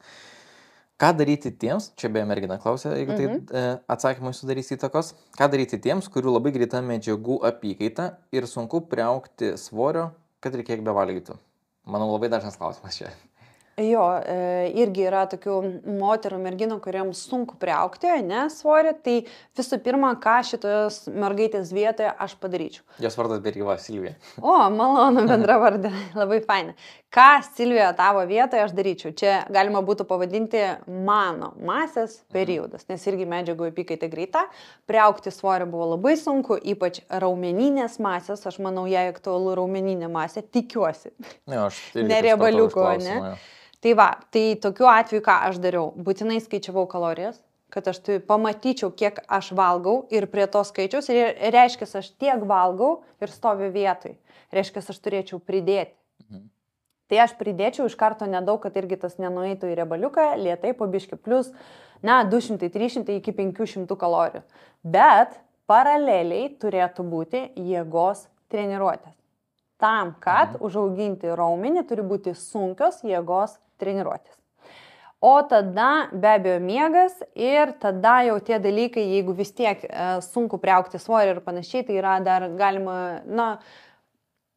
Ką daryti tiems, čia beje mergina klausė, jeigu tai atsakymai sudarys įtakos, ką daryti tiems, kurių labai greita medžiagų apykaita ir sunku priaugti svorio, kad ir kiek bevalgytų? Manau, labai dažnas klausimas čia. Jo, irgi yra tokių moterų, merginų, kuriems sunku priaugti, ne, svorį, tai visų pirma, ką šitos mergaitės vietoje aš padaryčiau. Jos vardas Bergyva, Silvija. O, malonu bendra vardė, labai faina. Ką Silvija tavo vietoje aš daryčiau? Čia galima būtų pavadinti mano masės periodas, nes irgi medžiagų apykaita greita, priaugti svorį buvo labai sunku, ypač raumeninės masės, aš manau, jei aktualu raumeninė masė, tikiuosi. Neriebaliuko, ne? Tai tokiu atveju, ką aš dariau, būtinai skaičiavau kalorijas, kad aš pamatyčiau, kiek aš valgau ir prie to skaičiaus, ir reiškia, aš tiek valgau ir stoviu vietoj. Reiškia, aš turėčiau pridėti. Tai aš pridėčiau iš karto nedaug, kad irgi tas nenueitų į riebaliuką, lėtai po biškį, plus, 200-300 iki 500 kalorijų. Bet paraleliai turėtų būti jėgos treniruotės. Tam, kad užauginti raumenį, turi būti sunkios jėgos treniruotės. O tada be abejo miegas ir tada jau tie dalykai, jeigu vis tiek sunku priaugti svorį ir panašiai, tai yra dar galima,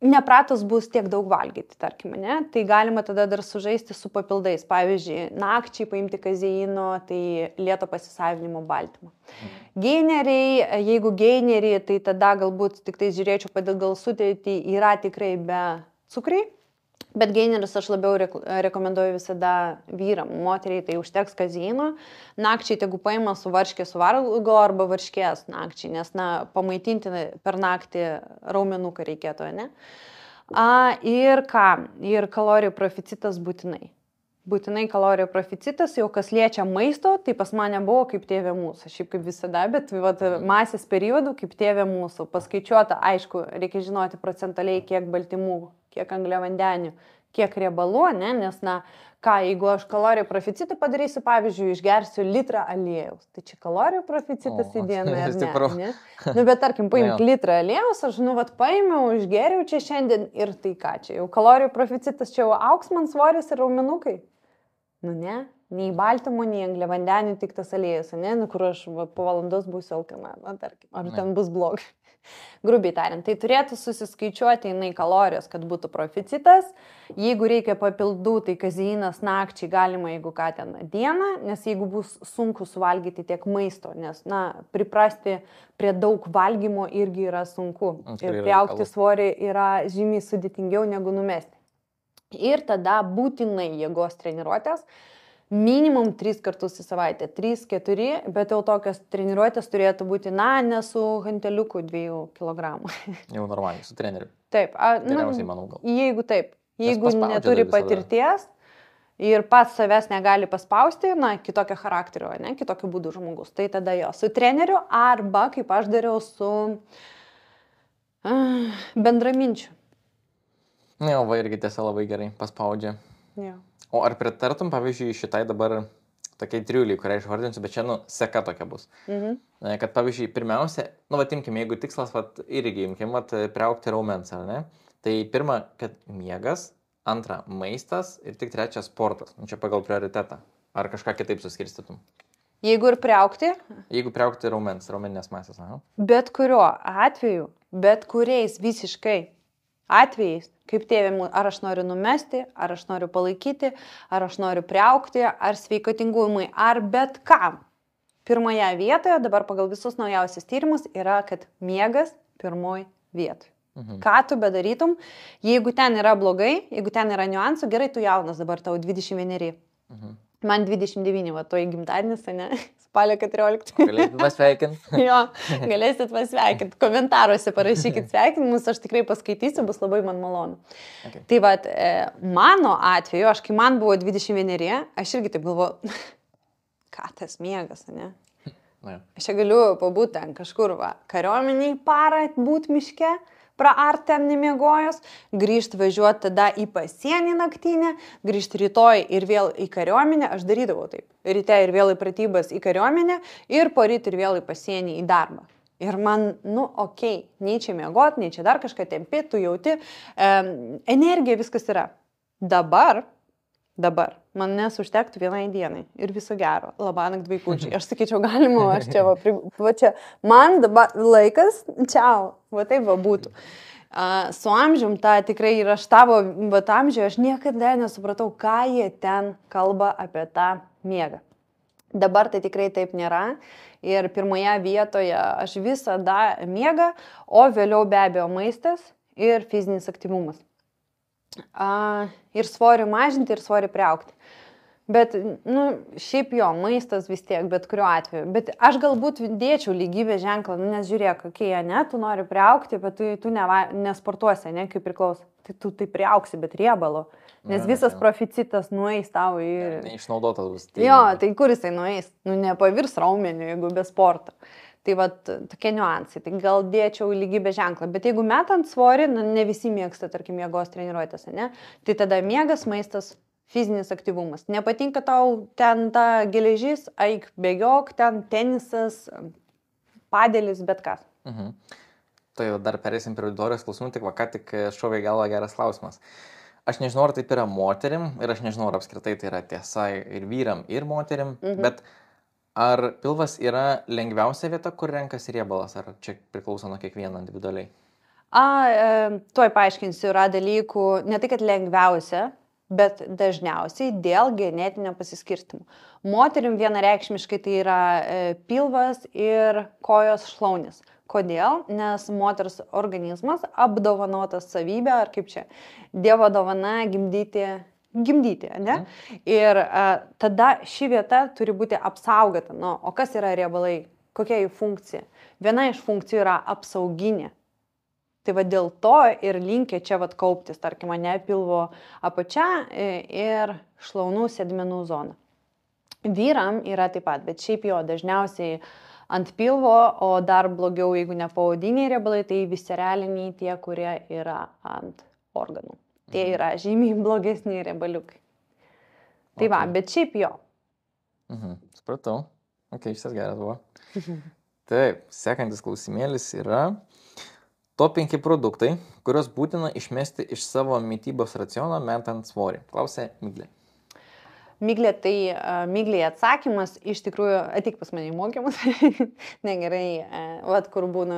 nepratus bus tiek daug valgyti, tarkime, ne? Tai galima tada dar sužaisti su papildais. Pavyzdžiui, nakčiai paimti kazeino, tai lėto pasisavinimo baltymą. Gaineriai, jeigu gaineriai, tai tada galbūt tik tai žiūrėčiau, gal sudėti yra tikrai be cukrai. Bet gainerius aš labiau rekomenduoju visada vyram, moteriai tai užteks kazeino, nakčiai tegu paima su varškė suvalgo arba varškės nakčiai, nes pamaitinti per naktį raumenuką reikėtų, ne? Ir ką? Ir kalorijų proficitas būtinai. Būtinai kalorijų proficitas, jau kas liečia maisto, tai pas mane buvo kaip tėvė mūsų, šiaip kaip visada, bet masės periodų kaip tėvė mūsų, paskaičiuota, aišku, reikia žinoti procentaliai, kiek baltymų, kiek angliavandenių, kiek riebalų, ne? Nes, jeigu aš kalorijų proficitą padarysiu, pavyzdžiui, išgersiu litrą aliejaus, tai čia kalorijų proficitas į dieną, ar ne? Bet tarkim, paimk litrą aliejaus, aš, paėmiau, išgeriau čia šiandien ir tai ką čia, jau kalorijų proficitas čia jau auks man svoris ir raumenukai. Ne, nei baltymų, nei angliavandenių, tik tas aliejus, ne, kur aš po valandos būsiu alkana, tarkim, ar ten bus blogai. Grubiai tariant, tai turėtų susiskaičiuoti kalorijos, kad būtų proficitas. Jeigu reikia papildų, tai kazeinas nakčiai galima, jeigu ką ten dieną, nes jeigu bus sunku suvalgyti tiek maisto, nes, priprasti prie daug valgymo irgi yra sunku. Ir priaugti svorį yra žymiai sudėtingiau negu numesti. Ir tada būtinai jėgos treniruotės. Minimum 3 kartus į savaitę, 3-4, bet jau tokios treniruotės turėtų būti, ne su hanteliuku 2 kg. Jau normaliai, su treneriu. Taip, Geriausiai, manau, gal. Jeigu neturi patirties ir pats savęs negali paspausti, kitokio charakterio, ne, kitokio būdų žmogus, tai tada jo, su treneriu arba, kaip aš dariau, su bendraminčiu. Jo, irgi tiesa labai gerai paspaudžia. Jo. O ar pritartum, pavyzdžiui, šitai dabar tokiai triuliai, kurią išvardinsiu, bet čia, seka tokia bus. Kad, pavyzdžiui, pirmiausia, imkim, jeigu tikslas, irgi imkim, priaugti raumens, ar ne? Tai pirma, kad miegas, antra, maistas ir tik trečia, sportas. Čia pagal prioritetą. Ar kažką kitaip suskirstytum? Jeigu ir priaugti? Jeigu priaugti raumeninės masės. Bet kuriuo atveju, bet kuriais visiškai atvejais, kaip tėvė, ar aš noriu numesti, ar aš noriu palaikyti, ar aš noriu priaugti, ar sveikatingumui, ar bet kam. Pirmoje vietoje, dabar pagal visus naujausius tyrimus, yra, kad miegas pirmoji vietoje. Ką tu bedarytum, jeigu ten yra blogai, jeigu ten yra niuansų, gerai, tu jaunas, dabar tau 21. Man 29, toj gimtadienis, ne? Spalio 14. Galėsit pasveikinti. Jo, galėsit pasveikinti. Komentaruose parašykit sveikinimus, aš tikrai paskaitysiu, bus labai man malonu. Okay. Tai mano atveju, kai man buvo 21, aš irgi taip galvoju, ką tas miegas, ne? Aš čia galiu pabūti ten kažkur, kariuomeniai parą būti miške, praart ten nemiegojus, grįžti važiuoti tada į pasienį naktinę, grįžti rytoj ir vėl į kariuomenę, aš darydavau taip. Ryte ir vėl į pratybas į kariuomenę ir poryt ir vėl į pasienį į darbą. Ir man, nei čia miegot, nei čia dar kažką tempi, tu jauti, energija viskas yra. Dabar, manęs užtektų vienai dienai ir viso gero, labanakt vaikučiai. Aš sakyčiau, galima, aš čia, man dabar laikas, čiau, taip būtų. Su amžium tikrai ir aš tavo amžiuje, aš niekada nesupratau, ką jie ten kalba apie tą miegą. Dabar tai tikrai taip nėra ir pirmoje vietoje aš visada miegą, o vėliau be abejo maistas ir fizinis aktyvumas. Ir svorį mažinti, ir svorį priaugti. Bet, nu, šiaip jo, maistas vis tiek, bet kuriuo atveju. Bet aš galbūt dėčiau lygybės ženklą, nu, nes žiūrėk, kokie jie, ne, tu nori priaukti, bet tu nesportuosi, ne, kaip priklauso. Tai tu tai priauksi, bet riebalo. Nes visas proficitas nueis tau į... Neišnaudotas bus. Jo, tai kur jisai nueis? Nu, nepavirs raumeniu, jeigu be sporto. Tai va, tokie niuansai. Tai gal dėčiau lygybės ženklą. Bet jeigu metant svorį, nu, ne visi mėgsta, tarkim, jėgos treniruotėse, ne? Tai tada miegas, maistas, fizinis aktyvumas. Nepatinka tau ten ta geležis, eik bėgiok, ten tenisas, padėlis, bet kas. Tai jau dar perėsim prie auditorijos klausimų, tik ką tik šovė galva geras klausimas. Aš nežinau, ar taip yra moterim ir aš nežinau, ar apskritai tai yra tiesa ir vyram, ir moterim, bet ar pilvas yra lengviausia vieta, kur renkasi riebalas, ar čia priklauso nuo kiekvieno individualiai? Tuoj paaiškinsiu, yra dalykų, ne tai, kad lengviausia, bet dažniausiai dėl genetinio pasiskirstimo. Moterim vienareikšmiškai tai yra pilvas ir kojos šlaunis. Kodėl? Nes moters organizmas apdovanotas savybę, ar kaip čia, Dievo dovana gimdyti, ne? Ir tada ši vieta turi būti apsaugota. Nu, o kas yra riebalai? Kokia jų funkcija? Viena iš funkcijų yra apsauginė. Tai va dėl to ir linkia čia vat kauptis, tarkim, ne pilvo apačia ir šlaunų sėdmenų zona. Vyram yra taip pat, bet šiaip jo dažniausiai ant pilvo, o dar blogiau, jeigu ne poodiniai riebalai, tai visceraliniai tie, kurie yra ant organų. Tie yra žymiai blogesni riebaliukai. Tai va, bet šiaip jo. Supratau. Ok, šitas geras buvo. Taip, sekantis klausimėlis yra top 5 produktai, kuriuos būtina išmesti iš savo mitybos raciono metant svorį. Klausė Miglė. Miglė, tai Miglė atsakymas, iš tikrųjų, ateik pas mane į mokymus, negerai, vat kur būna...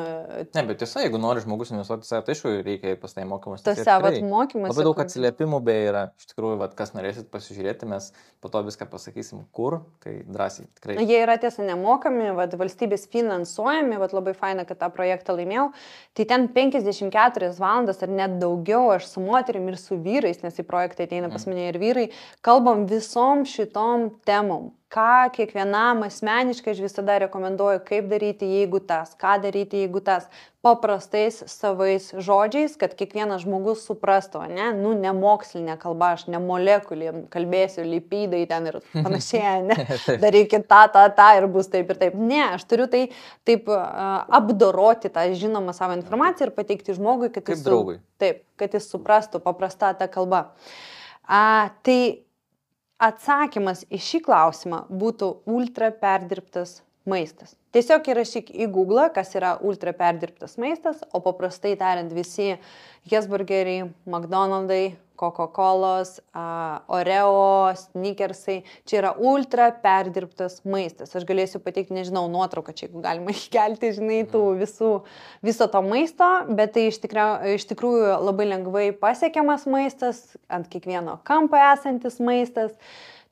Ne, bet tiesa, jeigu nori žmogus investuoti save, tai aišku, reikia pas tai mokymus. Tose vat mokymus. Labai daug atsiliepimų beje yra, iš tikrųjų, vat, kas norėsit pasižiūrėti, mes po to viską pasakysim, kur, tai drąsiai, tikrai. Jie yra tiesa nemokami, vat, valstybės finansuojami, vat, labai faina, kad tą projektą laimėjau, tai ten 54 valandas ar net daugiau aš su moterim ir su vyrais, nes į projektą ateina pas mane ir vyrai, kalbam visom šitom temom. Ką kiekvienam asmeniškai aš visada rekomenduoju, kaip daryti, jeigu tas, ką daryti, jeigu tas, paprastais savais žodžiais, kad kiekvienas žmogus suprastų, ne, nu, ne mokslinė kalba, aš ne molekulė kalbėsiu, lipidai ten ir panašiai, ne, darykit tą ir bus taip ir taip. Ne, aš turiu tai taip apdoroti tą žinomą savo informaciją ir pateikti žmogui, kad jis, draugui. Taip, kad jis suprastų paprastą tą kalbą. Tai atsakymas į šį klausimą būtų ultra perdirbtas maistas. Tiesiog įrašyk į Google, kas yra ultra perdirbtas maistas, o paprastai tariant visi Hesburgeriai, McDonald'ai, Coca-Colos, Oreo, Snickersai, čia yra ultra perdirbtas maistas. Aš galėsiu pateikti, nežinau, nuotrauką, čia jeigu galima iškelti, žinai, viso to maisto, bet tai iš tikrųjų labai lengvai pasiekiamas maistas, ant kiekvieno kampo esantis maistas.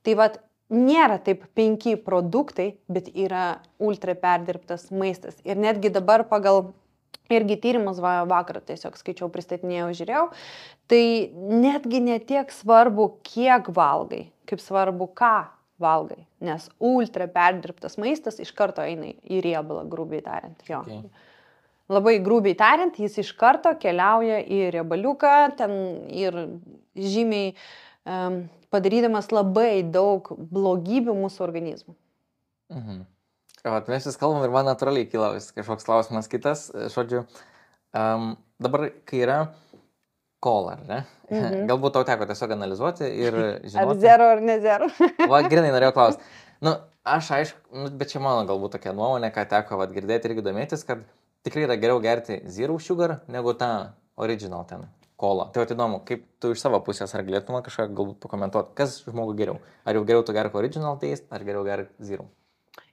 Tai vat, nėra taip 5 produktai, bet yra ultra perdirbtas maistas. Ir netgi dabar pagal irgi tyrimus vakar tiesiog skaičiau, pristatinėjau, žiūrėjau, tai netgi netiek svarbu, kiek valgai, kaip svarbu, ką valgai. Nes ultra perdirbtas maistas iš karto eina į riebalą, grubiai tariant. Jo. Okay. Labai grubiai tariant, jis iš karto keliauja į riebaliuką, ten ir žymiai padarydamas labai daug blogybių mūsų organizmų. Mes vis kalbam ir man natūraliai kyla kažkoks klausimas kitas. Žodžiu, dabar, kai yra kola, ar ne? Galbūt tau teko tiesiog analizuoti ir žinoti. Ar zero, ar ne zero? Grinai norėjau klausti. Nu, aš aišku, bet čia mano galbūt tokia nuomonė, ką teko girdėti irgi domėtis, kad tikrai yra geriau gerti zero sugar negu tą original ten. Kola. Tai įdomu, kaip tu iš savo pusės ar galėtum kažką galbūt pakomentuoti, kas žmogui geriau? Ar jau geriau tu gerk original taste, ar geriau gerk zero?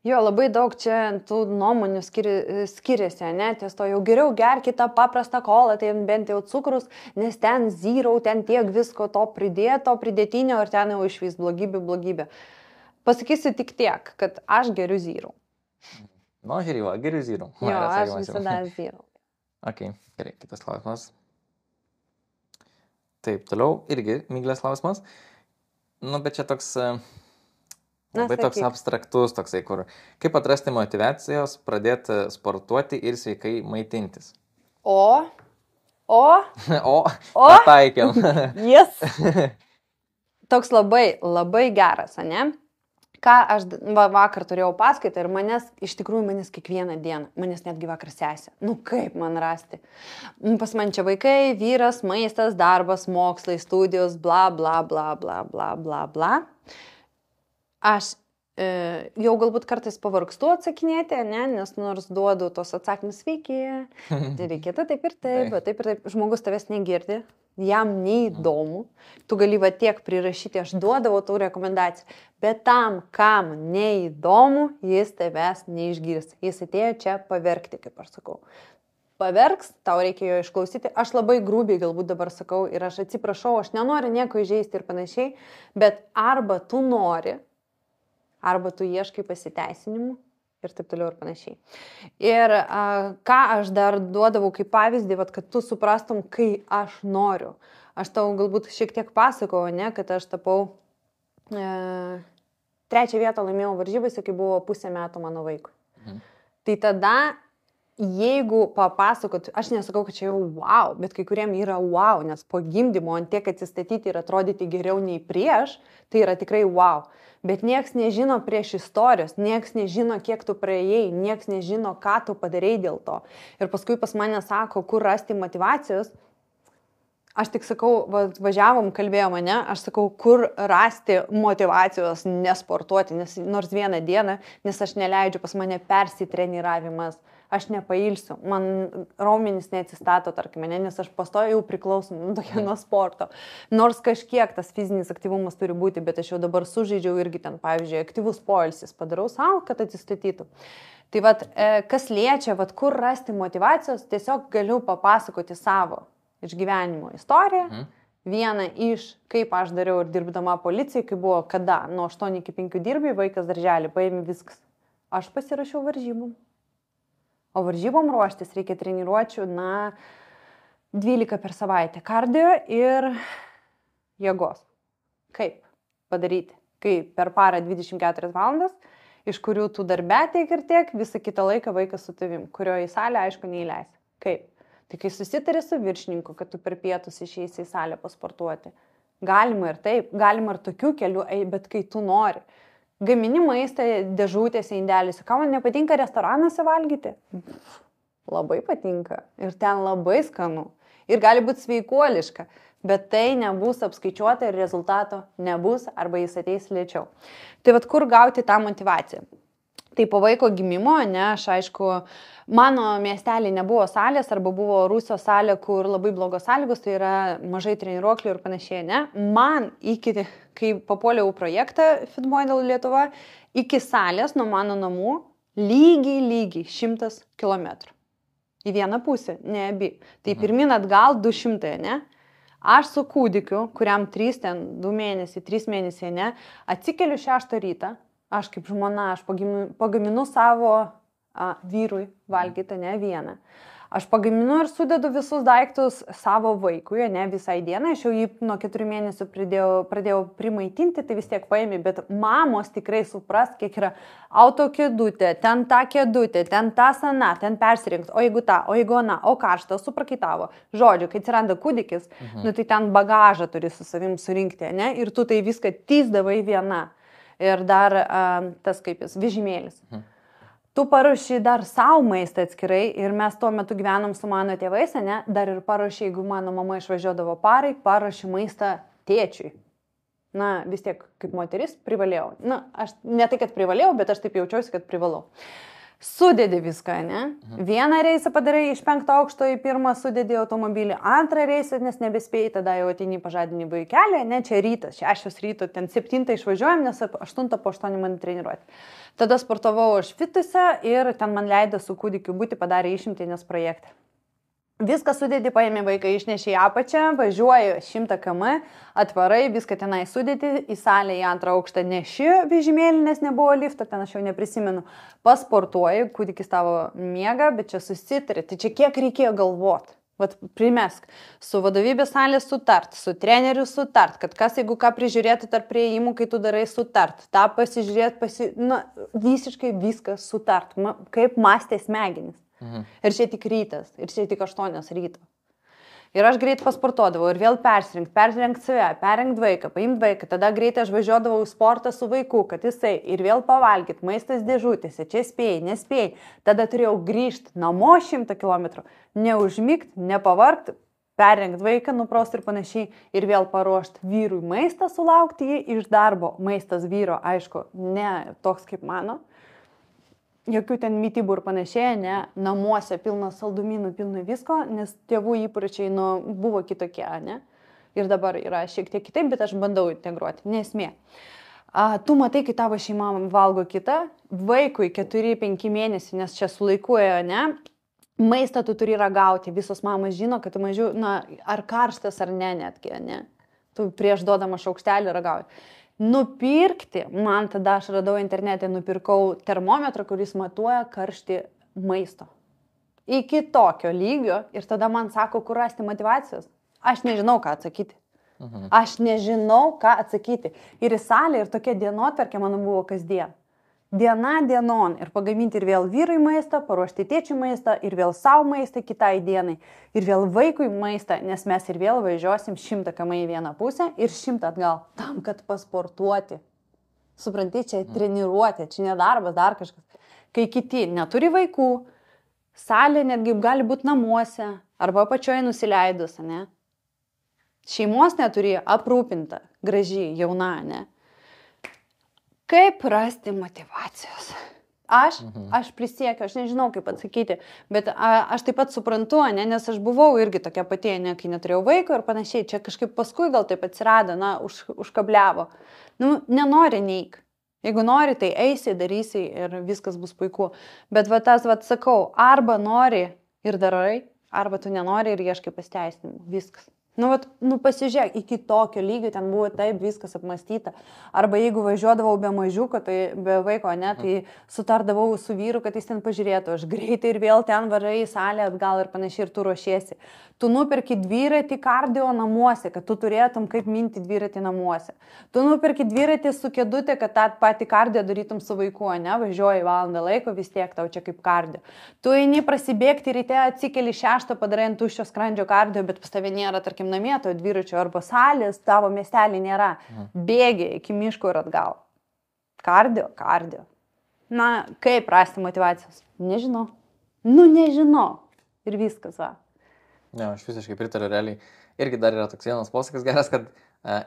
Jo, labai daug čia tų nuomonių skiriasi, ne? Ties to jau geriau gerkit tą paprastą kolą, tai bent jau cukrus, nes ten zero, ten tiek visko to pridėtinio ir ten jau išvis blogybė. Pasakysiu tik tiek, kad aš geriu zero. Nu, žiūrėjau, geriu zero. Jo, aš visada zero. Ok, gerai, kitas klausimas. Taip, toliau irgi Miglės klausimas. Nu, bet čia toks Labai toks abstraktus, toksai, kur kaip atrasti motivacijos, pradėti sportuoti ir sveikai maitintis. O, pataikėm. Yes. Toks labai, labai geras, ne? Ką aš vakar turėjau paskaitą ir iš tikrųjų kiekvieną dieną, manęs netgi vakar sesė. Nu kaip man rasti? Pas man čia vaikai, vyras, maistas, darbas, mokslai, studijos, bla, bla, bla, bla, bla, bla, bla. Aš jau galbūt kartais pavargstu atsakinėti, ne? Nes nors duodu tos atsakymus sveiki, reikėtų taip ir taip, bet taip ir taip. Žmogus tavęs negirdi, jam neįdomu, tu gali va tiek prirašyti, aš duodavau tų rekomendacijų, bet tam, kam neįdomu, jis tavęs neišgirs. Jis atėjo čia paverkti, kaip aš sakau. Paverks, tau reikia jo išklausyti, aš labai grubiai galbūt dabar sakau ir aš atsiprašau, aš nenoriu nieko įžeisti ir panašiai, bet arba tu nori, arba tu ieškai pasiteisinimų ir taip toliau ir panašiai. Ir ką aš dar duodavau kaip pavyzdį, kad tu suprastum, kai aš noriu. Aš tau galbūt šiek tiek pasakau, ne, kad aš tapau 3 vietą laimėjau varžybose, kai buvo 0,5 metų mano vaikui. Tai tada, jeigu papasakot, aš nesakau, kad čia jau wow, bet kai kuriem yra wow, nes po gimdymo ant tiek atsistatyti ir atrodyti geriau nei prieš, tai yra tikrai wow. Bet nieks nežino prieš istorijos, nieks nežino, kiek tu praėjai, nieks nežino, ką tu padarei dėl to. Ir paskui pas mane sako, kur rasti motivacijos. Aš tik sakau, važiavom, kalbėjom, ne, aš sakau, kur rasti motivacijos nesportuoti, nors vieną dieną, nes aš neleidžiu, pas mane persitreniravimas, aš nepailsiu, man raumenys neatsistato, tarkime, nes aš pastoju jau priklausom nuo sporto. Nors kažkiek tas fizinis aktyvumas turi būti, bet aš jau dabar sužaidžiau irgi ten, pavyzdžiui, aktyvus poilsis padarau savo, kad atsistatytų. Tai kas liečia, kur rasti motivacijos, tiesiog galiu papasakoti savo išgyvenimo istoriją. Vieną iš, kaip aš dariau ir dirbdama policijai, kai buvo kada, nuo 8 iki 5 dirbi, vaikas darželį, paėmė viskas. Aš pasirašiau varžybom. O varžybom ruoštis reikia treniruočių, 12 per savaitę kardio ir jėgos. Kaip padaryti? Kai per parą 24 valandas, iš kurių tu darbę tiek ir tiek, visą kitą laiką vaikas su tavim, kurio į salę, aišku, neįleisi. Kaip? Tai kai susitari su viršininku, kad tu per pietus išeisi į salę pasportuoti. Galima ir taip, galima ir tokių kelių, bet kai tu nori. Gamini maistą dėžutėse, indeliuose. Ką man nepatinka restoranuose valgyti? Labai patinka. Ir ten labai skanu. Ir gali būti sveikuoliška. Bet tai nebus apskaičiuota ir rezultato nebus arba jis ateis lėčiau. Tai kur gauti tą motivaciją? Tai po vaiko gimimo, aš aišku, mano miestelį nebuvo salės arba buvo Rusijos salė, kur labai blogos sąlygos, tai yra mažai treniruoklių ir panašiai, ne? Man kai papuoliau projektą Fitmodel Lietuva, iki salės nuo mano namų lygiai 100 kilometrų. Į vieną pusę, ne abi. Tai pirmin atgal 200, ne? Aš su kūdikiu, kuriam 2 mėnesiai, 3 mėnesiai, ne? Atsikeliu 6 rytą. Aš kaip žmona, aš pagaminu savo vyrui valgyti, ne vieną. Aš pagaminu ir sudedu visus daiktus savo vaikui, ne visai dieną. Aš jau jį nuo 4 mėnesių pradėjau primaitinti, tai vis tiek paėmė, bet mamos tikrai supras, kiek yra autokėdutė, ten ta kėdutė, ten ta sana, ten persirinks, o jeigu ta, o jeigu ana, o karšta, suprakaitavo. Žodžiu, kai atsiranda kūdikis, tai ten bagažą turi su savim surinkti, ne? Ir tu tai viską tysdavai viena. Ir dar tas kaip jis, vežimėlis. Tu paruoši dar savo maistą atskirai ir mes tuo metu gyvenom su mano tėvais, ne? Dar ir paruoši, jeigu mano mama išvažiuodavo parai, paruoši maistą tėčiui. Vis tiek kaip moteris privalėjau. Aš ne tai, kad privalėjau, bet aš taip jaučiausi, kad privalau. Sudedi viską, ne? Vieną reisą padarai iš 5 aukšto į 1, sudedi automobilį, 2 reisą, nes nebespėjai, tada jau ateini pažadinį vaikelį, ne, čia rytas, 6 ryto, ten 7 išvažiuojam, nes 8 po 8 man treniruoti. Tada sportavau aš fituse ir ten man leido su kūdikiu būti, padarė išimtinės projektą. Viską sudėti, paėmė vaiką, išnešė į apačią, važiuoju 100 km, atvarai, viską tenai sudėti, į salę į 2 aukštą neši vežimėlį, nes nebuvo lifto, ten aš jau neprisimenu. Pasportuoju, kūdikis tavo miega, bet čia susitari, tai čia kiek reikėjo galvoti. Vat primesk, su vadovybės salės sutart, su treneriu sutart, kad kas jeigu ką prižiūrėti tarp prieimų, kai tu darai sutart, tą pasižiūrėti, visiškai viskas sutart, kaip mąstė smegenys. Ir čia tik rytas, ir čia tik 8 ryto. Ir aš greit pasportuodavau ir vėl persirengt save, perrengt vaiką, paimt vaiką, tada greitai aš važiuodavau į sportą su vaiku, kad jisai ir vėl pavalgyt, maistas dėžutėse, čia spėjai, nespėjai, tada turėjau grįžti namo 100 km, neužmigt, nepavargt, perrengt vaiką, nupraust ir panašiai, ir vėl paruošti vyrui maistą, sulaukti jį iš darbo, maistas vyro, aišku, ne toks kaip mano. Jokių ten mitybų ir panašiai, ne, namuose pilna saldumynų, pilna visko, nes tėvų įpročiai buvo kitokie, ne, ir dabar yra šiek tiek kitaip, bet aš bandau integruoti, nesmė. Tu matai, kai tavo šeima valgo kitą, vaikui 4-5 mėnesių, nes čia sulaikuoja, ne, maistą tu turi ragauti, visos mamos žino, kad tu mažiau, ar karštas, ar ne netgi, ne, tu prieš duodama šaukštelį ragauji. Nupirkti, man tada aš radau internete, nupirkau termometrą, kuris matuoja karštį maisto. Iki tokio lygio ir tada man sako, kur rasti motyvacijos. Aš nežinau, ką atsakyti. Aš nežinau, ką atsakyti. Ir į salę, ir tokia dienotvarkė mano buvo kasdien. Diena dienon ir pagaminti ir vėl vyrui maistą, paruošti tėčiui maistą, ir vėl savo maistą kitai dienai, ir vėl vaikui maistą, nes mes ir vėl važiuosim 100 km į vieną pusę ir 100 atgal, tam, kad pasportuoti. Supranti, čia treniruotė, čia nedarbas, dar kažkas. Kai kiti neturi vaikų, salė netgi gali būti namuose, arba pačioje nusileidus, ne? Šeimos neturi aprūpinta, graži, jauna, ne? Kaip rasti motyvacijos? Aš prisiekiu, aš nežinau kaip atsakyti, bet aš taip pat suprantu, ne, nes aš buvau irgi tokia pati, ne, kai neturėjau vaiko ir panašiai, čia kažkaip paskui gal taip atsirado, užkabliavo. Nenori neik. Jeigu nori, tai eisi, darysi ir viskas bus puiku. Bet sakau, arba nori ir darai, arba tu nenori ir ieškai pasiteisinimų. Viskas. Pasižiūrėk, iki tokio lygio ten buvo taip viskas apmąstyta. Arba jeigu važiuodavau be mažiuko, tai be vaiko, ne, tai sutardavau su vyru, kad jis ten pažiūrėtų. Aš greitai ir vėl ten varai į salę atgal ir panašiai ir tu ruošiesi. Tu nuperki dviratį kardio namuose, kad tu turėtum kaip minti dviratį namuose. Tu nuperki dviratį su kėdutė, kad tą patį kardio darytum su vaiku, ne, važiuoji valandą laiko, vis tiek tau čia kaip kardio. Tu eini prasibėgti ryte, atsikeli 6, padarai ant tuščio skrandžio kardio, bet pas tave nėra, tarkim, namie, to dviračio arba salės, tavo miestelį nėra. Bėgi iki miško ir atgal. Kardio. Kaip rasti motyvacijos? Nežinau. Nežinau. Ir viskas, va. Ne, aš visiškai pritariu realiai. Irgi dar yra toks vienas posakis geras, kad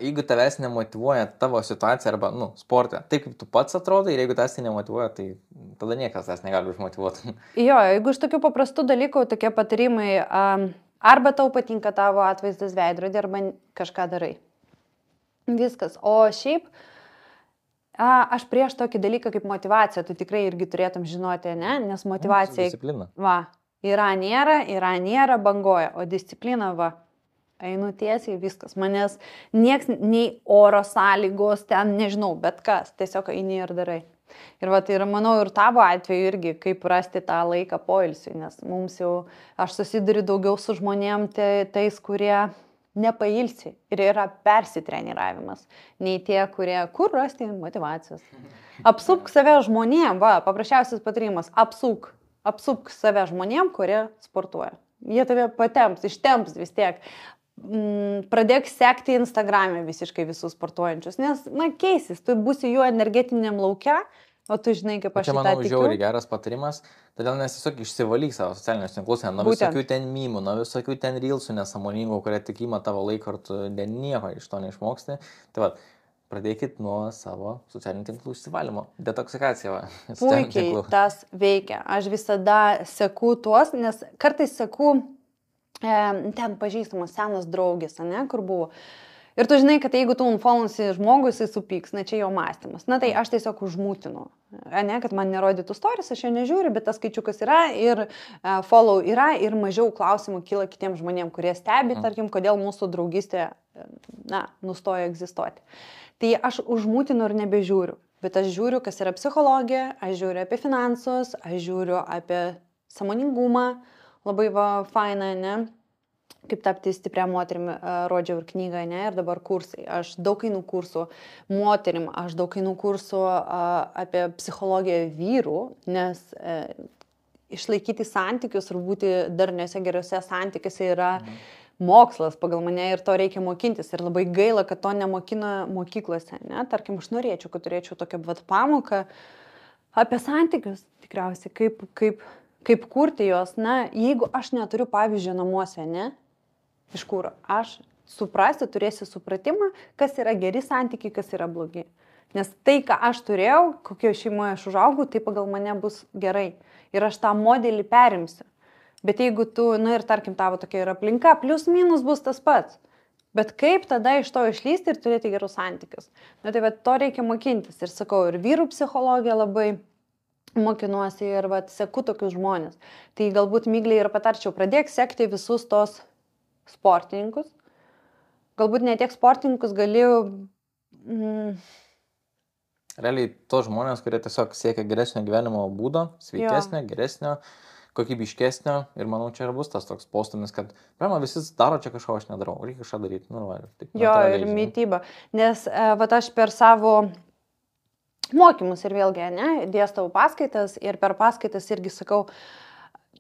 jeigu tavęs nemotyvuoja tavo situacija arba, sporte, taip kaip tu pats atrodo, ir jeigu tavęs nemotyvuoja, tai tada niekas tavęs negali užmotyvuoti. Jo, jeigu iš tokių paprastų dalykų, tokie patarimai, arba tau patinka tavo atvaizdas veidrodį, arba kažką darai. Viskas. O šiaip, aš prieš tokį dalyką kaip motyvacija, tu tikrai irgi turėtum žinoti, ne? Nes motyvacija... Disciplina. Yra nėra, bangoja, o disciplina, einu tiesiai, viskas. Manęs nieks, nei oro sąlygos, ten nežinau, bet kas, tiesiog eini ir darai. Ir manau, ir tavo atveju irgi, kaip rasti tą laiką poilsiui, nes mums jau, aš susiduriu daugiau su žmonėm tais, kurie nepailsi ir yra persitreniravimas, nei tie, kurie, kur rasti motyvacijos. Apsupk save žmonėm, paprasčiausias patarimas, apsupk save žmonėm, kurie sportuoja. Jie tave patemps, ištemps vis tiek. Pradėk sekti Instagram'e visiškai visus sportuojančius, nes, keisis, tu būsi jų energetiniam lauke, o tu žinai, kaip aš šitą tikiu. Čia, manau, žiauriai geras patarimas, todėl nes tiesiog išsivalyk savo socialinius tinklus, nuo visokių ten mymų, nuo visokių ten reelsų nesąmoningų, kurie tik ima tavo laiką ir tu nieko iš to neišmoksti. Tai pradėkit nuo savo socialinių tinklų išsivalymo. Detoksikacija. Puikiai tas veikia. Aš visada seku tuos, nes kartais seku ten pažįstamas senas draugis, ne, kur buvo. Ir tu žinai, kad jeigu tu unfollownsi žmogų, jisai supyks, čia jo mąstymas. Tai aš tiesiog užmūtinu. Ne, kad man nerodytų stories, aš jo nežiūriu, bet tas skaičiukas yra ir follow yra ir mažiau klausimų kyla kitiems žmonėms, kurie stebi, tarkim, kodėl mūsų draugystė, nustojo egzistuoti. Tai aš užmūtinu ir nebežiūriu, bet aš žiūriu, kas yra psichologija, aš žiūriu apie finansus, aš žiūriu apie sąmoningumą, labai faina, ne? kaip tapti stiprią moterimi, rodžiau ir knygą, ne, ir dabar kursai. Aš daug einu kursų moterim, aš daug einu kursų apie psichologiją vyrų, nes išlaikyti santykius ir būti darniuose gerose santykiuose yra mokslas pagal mane ir to reikia mokintis. Ir labai gaila, kad to nemokina mokyklose, ne. Tarkim, aš norėčiau, kad turėčiau tokią pamoką apie santykius, tikriausiai, kaip kurti juos. Na, jeigu aš neturiu pavyzdžio namuose, ne, iš kur aš turėsiu supratimą, kas yra geri santykiai, kas yra blogi. Nes tai, ką aš turėjau, kokioje šeimoje aš užaugau, tai pagal mane bus gerai. Ir aš tą modelį perimsiu. Bet jeigu tu, ir tarkim, tavo tokia yra aplinka, plius minus bus tas pats. Bet kaip tada iš to išlysti ir turėti gerus santykius? Na tai to reikia mokintis. Ir sakau, ir vyrų psichologija labai mokinuosi ir seku tokius žmonės. Tai galbūt Miglei ir patarčiau, pradėk sekti visus tos sportininkus. Galbūt ne tiek sportininkus Realiai tos žmonės, kurie tiesiog siekia geresnio gyvenimo būdo, sveikesnio, geresnio, kokybiškesnio. Ir manau, čia ir bus tas toks postumis, kad visi daro čia kažko, aš nedarau, reikia kažką daryti. Ir mytyba. Nes aš per savo mokymus ir vėlgi, dėstau paskaitas ir per paskaitas irgi sakau,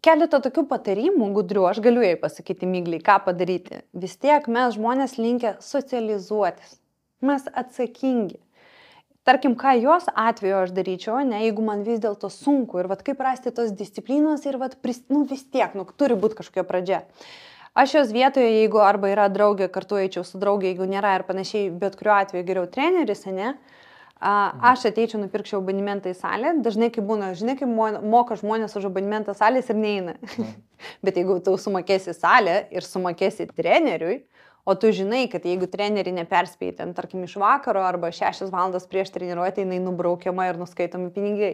keletą tokių patarimų gudrių, aš galiu jai pasakyti Miglei, ką padaryti. Vis tiek mes žmonės linkę socializuotis. Mes atsakingi. Tarkim, ką jos atveju aš daryčiau, jeigu man vis dėlto sunku ir kaip rasti tos disciplinos ir vis tiek, turi būti kažkokia pradžia. Aš jos vietoje, jeigu arba yra draugė, kartu eičiau su draugė, jeigu nėra ir panašiai, bet kuriuo atveju geriau treneris, aš ateičiau, nupirkčiau abonementą į salę, dažnai kaip būna, žinai, kaip moka žmonės už abonementą salės ir neina. Bet jeigu tu sumokėsi salę ir sumokėsi treneriui, o tu žinai, kad jeigu treneriai neperspėji ten, tarkim, iš vakaro arba 6 valandas prieš treniruotę, jinai nubraukiama ir nuskaitomi pinigai.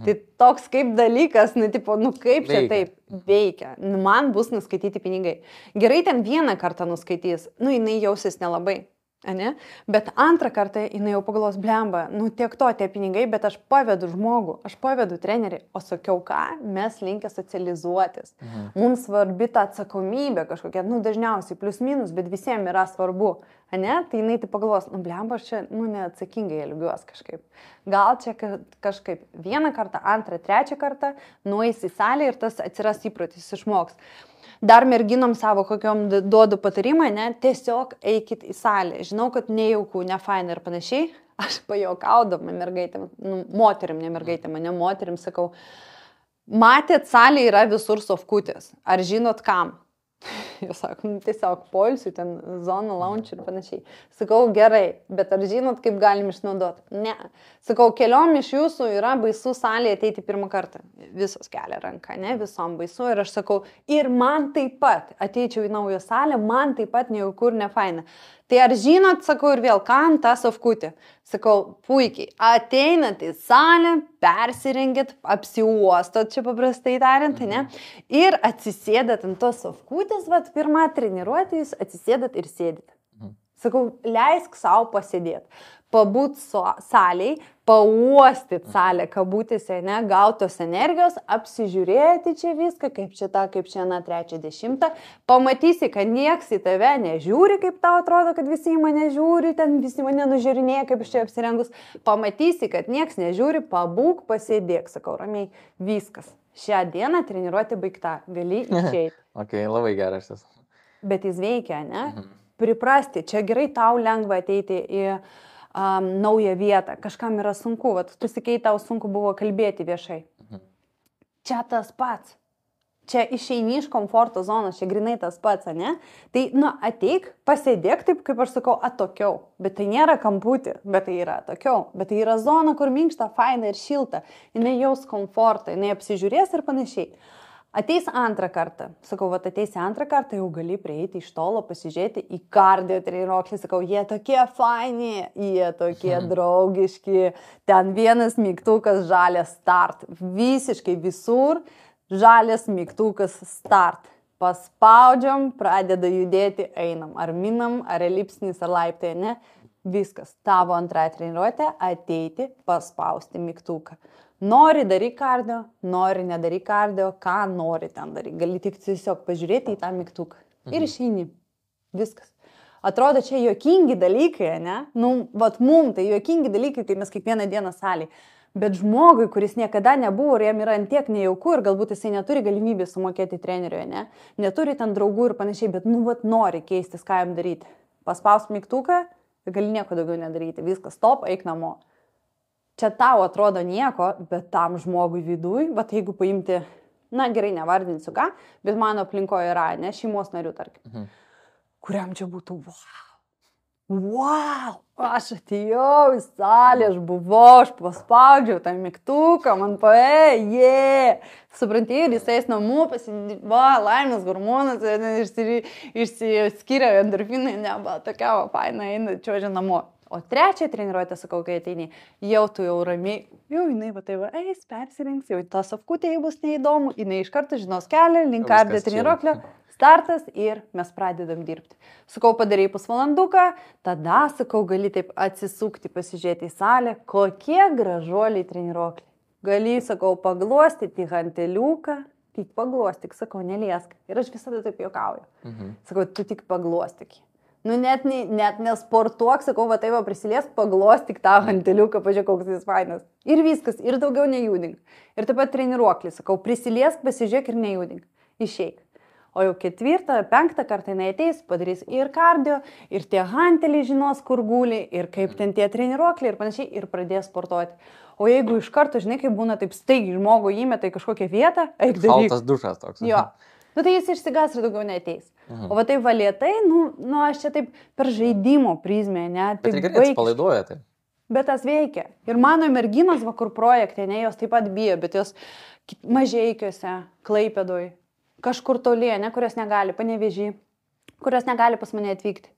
Tai toks kaip dalykas, kaip čia taip veikia. Man bus nuskaityti pinigai. Gerai, ten vieną kartą nuskaitys, jinai jausis nelabai. Ne? Bet antrą kartą jinai jau pagalvos, blemba, tiek to, tie pinigai, bet aš pavedu žmogų, aš pavedu trenerį, o sakiau ką, mes linkę socializuotis. Mums svarbi ta atsakomybė kažkokia, dažniausiai plius minus, bet visiems yra svarbu, ne? Tai jinai tai pagalvos, blemba, aš čia, neatsakingai elgiuos kažkaip. Gal čia kažkaip vieną kartą, antrą, trečią kartą nueis į salę ir tas atsiras įprotis, išmoks. Dar merginom savo kokiom duodu patarimą, tiesiog eikit į salę. Žinau, kad nejauku, nefaina ir panašiai. Aš pajuokaudama mergaitėm, moterim, ne mergaitėm, ne moterim, sakau, matėt, salė yra visur sofkutės. Ar žinot kam? Jūs sako, tiesiog poilsių, ten zona, launch ir panašiai. Sakau, gerai, bet ar žinot, kaip galim išnaudoti? Ne. Sakau, keliom iš jūsų yra baisu salėje ateiti pirmą kartą. Visos kelia ranką, visom baisu. Ir aš sakau, ir man taip pat, ateičiau į naują salę, man taip pat nejauku ir nefaina. Tai ar žinot, sakau, ir vėl, kam ta sofkutė? Sakau, puikiai, ateinat į salę, persirengit, apsiuostot, čia paprastai tariant, ne? Ir atsisėdat ant tos sofkutės, pirmą treniruotę jūs atsisėdat ir sėdit. Sakau, leisk savo pasėdėti, pabūt salėj, pauostyt salę kabutėse, gautos energijos, apsižiūrėti čia viską, kaip čia ta, kaip čia 30. Pamatysi, kad nieks į tave nežiūri, kaip tau atrodo, kad visi į mane žiūri, ten visi mane nužiūrinėja, kaip aš čia apsirengus. Pamatysi, kad nieks nežiūri, pabūk, pasėdėk, sakau, ramiai, viskas. Šią dieną treniruotė baigta, gali išeiti. Ok, labai geras tas. Bet jis veikia, ne? Priprasti, čia gerai tau lengva ateiti į naują vietą, kažkam yra sunku, tu sakai, tau sunku buvo kalbėti viešai. Čia tas pats, čia išeini iš komforto zonos, čia grinai tas pats, ne? Tai, ateik, pasėdėk taip, kaip aš sakau, atokiau, bet tai nėra kamputė, bet tai yra atokiau, bet tai yra zona, kur minkšta, faina ir šilta, jinai jaus komfortą, jinai apsižiūrės ir panašiai. Ateis antrą kartą. Sakau, ateisi antrą kartą, jau gali prieiti iš tolo, pasižiūrėti į kardio treniruoklį. Sakau, jie tokie faini, jie tokie draugiški. Ten vienas mygtukas žalias start. Visiškai visur žalias mygtukas start. Paspaudžiam, pradeda judėti, einam. Ar minam, ar elipsnis, ar laiptai, ne? Viskas. Tavo antrą treniruotę ateiti, paspausti mygtuką. Nori daryk kardio, nori nedaryk kardio, ką nori ten daryk. Gali tik tiesiog pažiūrėti į tą mygtuką. Ir išeini. Viskas. Atrodo, čia juokingi dalykai, ne? Nu, vat mum tai juokingi dalykai, kai mes kiekvieną dieną salėje. Bet žmogui, kuris niekada nebuvo ir jam yra antiek nejauku ir galbūt jisai neturi galimybę sumokėti treneriui, ne? Neturi ten draugų ir panašiai, bet nu, vat nori keistis, ką jam daryti. Paspaus mygtuką ir gali nieko daugiau nedaryti. Viskas, stop, eik namo. Čia tau atrodo nieko, bet tam žmogui viduj, vat jeigu paimti, na gerai, nevardinsiu ką, bet mano aplinkoje yra, ne, šeimos narių, tarkim, kuriam čia būtų wow, aš atėjau į salę, aš buvau, aš paspaudžiau tą mygtuką, man supranti, ir jis eis namų, laimės hormonas, išsiskiria endorfinai, tokia faina, eina, čiuožia namo. O trečią treniruotę, sakau, kai ateini, jau tu jau ramiai, jau jinai eis, persirinks, jau ta safkutė bus neįdomu, jinai iš karto žinos kelią, link kardė treniruoklio. Startas ir mes pradedam dirbti. Sakau, padarai pusvalanduką, tada, sakau, gali taip atsisukti, pasižiūrėti į salę, kokie gražuoliai treniruokliai. Gali, sakau, paglostyti hanteliuką, tik paglostyk, sakau, neliesk. Ir aš visada taip juokauju. Sakau, tu tik paglostyk. Nu, net nesportuok, sakau, va taip prisiliesk, paglostyk tą hanteliuką, pažiūrėk, koks jis fainas. Ir viskas, ir daugiau nejudink. Ir taip pat treniruoklį, sakau, prisiliesk, pasižiūrėk ir nejudink. Išeik. O jau 4., 5 kartą jinai ateis, padarys ir kardio, ir tie hanteliai žinos, kur guli, ir kaip ten tie treniruokliai ir panašiai, ir pradės sportuoti. O jeigu iš karto, žinai, kaip būna taip staigiai žmogų įmeta į kažkokią vietą, eik daryk. Šaltas dušas toks. Jo. Nu tai jis išsigas ir daugiau neateis. O va taip valėtai, nu aš čia taip per žaidimo prizmę, ne? Bet ir gerai atsipalaiduoja tai. Bet tas veikia. Ir mano merginos vakur projekte, ne, jos taip pat bijo, bet jos Mažeikiuose, Klaipėdoj, kažkur toli, ne, kurios negali, Panevėžy, kurios negali pas mane atvykti.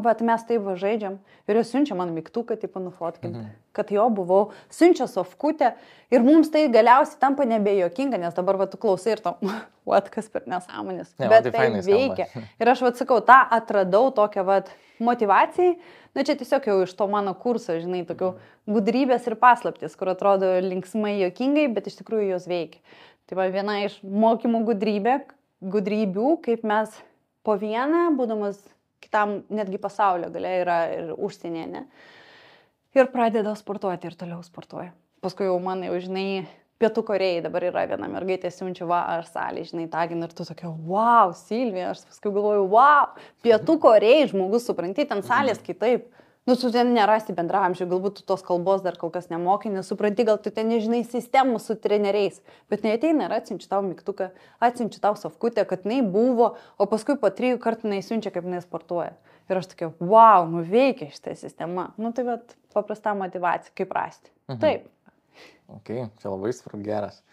Bet mes taip žaidžiam. Ir jos siunčia man mygtuką, taip nufotkinti, kad jo buvau, siunčia sofkutę. Ir mums tai galiausiai tampa nebejokinga, nes dabar tu klausai ir tam, kas per nesąmonės. Ne, bet tai veikia. Ir aš sakau, tą atradau tokią motivacijai. Na čia tiesiog jau iš to mano kurso, žinai, tokių gudrybės ir paslaptis, kur atrodo linksmai jokingai, bet iš tikrųjų jos veikia. Tai va viena iš mokymų gudrybių, kaip mes po vieną, būdamas kitam netgi pasaulio gale yra ir užsienyje, ne? Ir pradeda sportuoti ir toliau sportuoja. Paskui jau man jau, žinai, Pietų Korėjai dabar yra viena mergaitė, siunčia ar salė, žinai, tagina ir tu tokia, wow, Silvija, aš paskui galvoju, wow, Pietų Korėjai žmogus, supranti, ten salės kitaip. Nu, tu ten nerasi bendramžių, galbūt tu tos kalbos dar kol kas nemokai, nesupranti, gal tu ten nežinai sistemų su treneriais, bet neateina ir atsiunčia tau mygtuką, atsiunčia tau sofkutę, kad jinai buvo, o paskui po 3 kartų jinai siunčia, kaip jinai sportuoja. Ir aš tokia, wow, nu veikia šitą sistemą. Nu, tai vat paprasta motivacija, kaip rasti. Taip. Ok, čia labai svarbu, geras.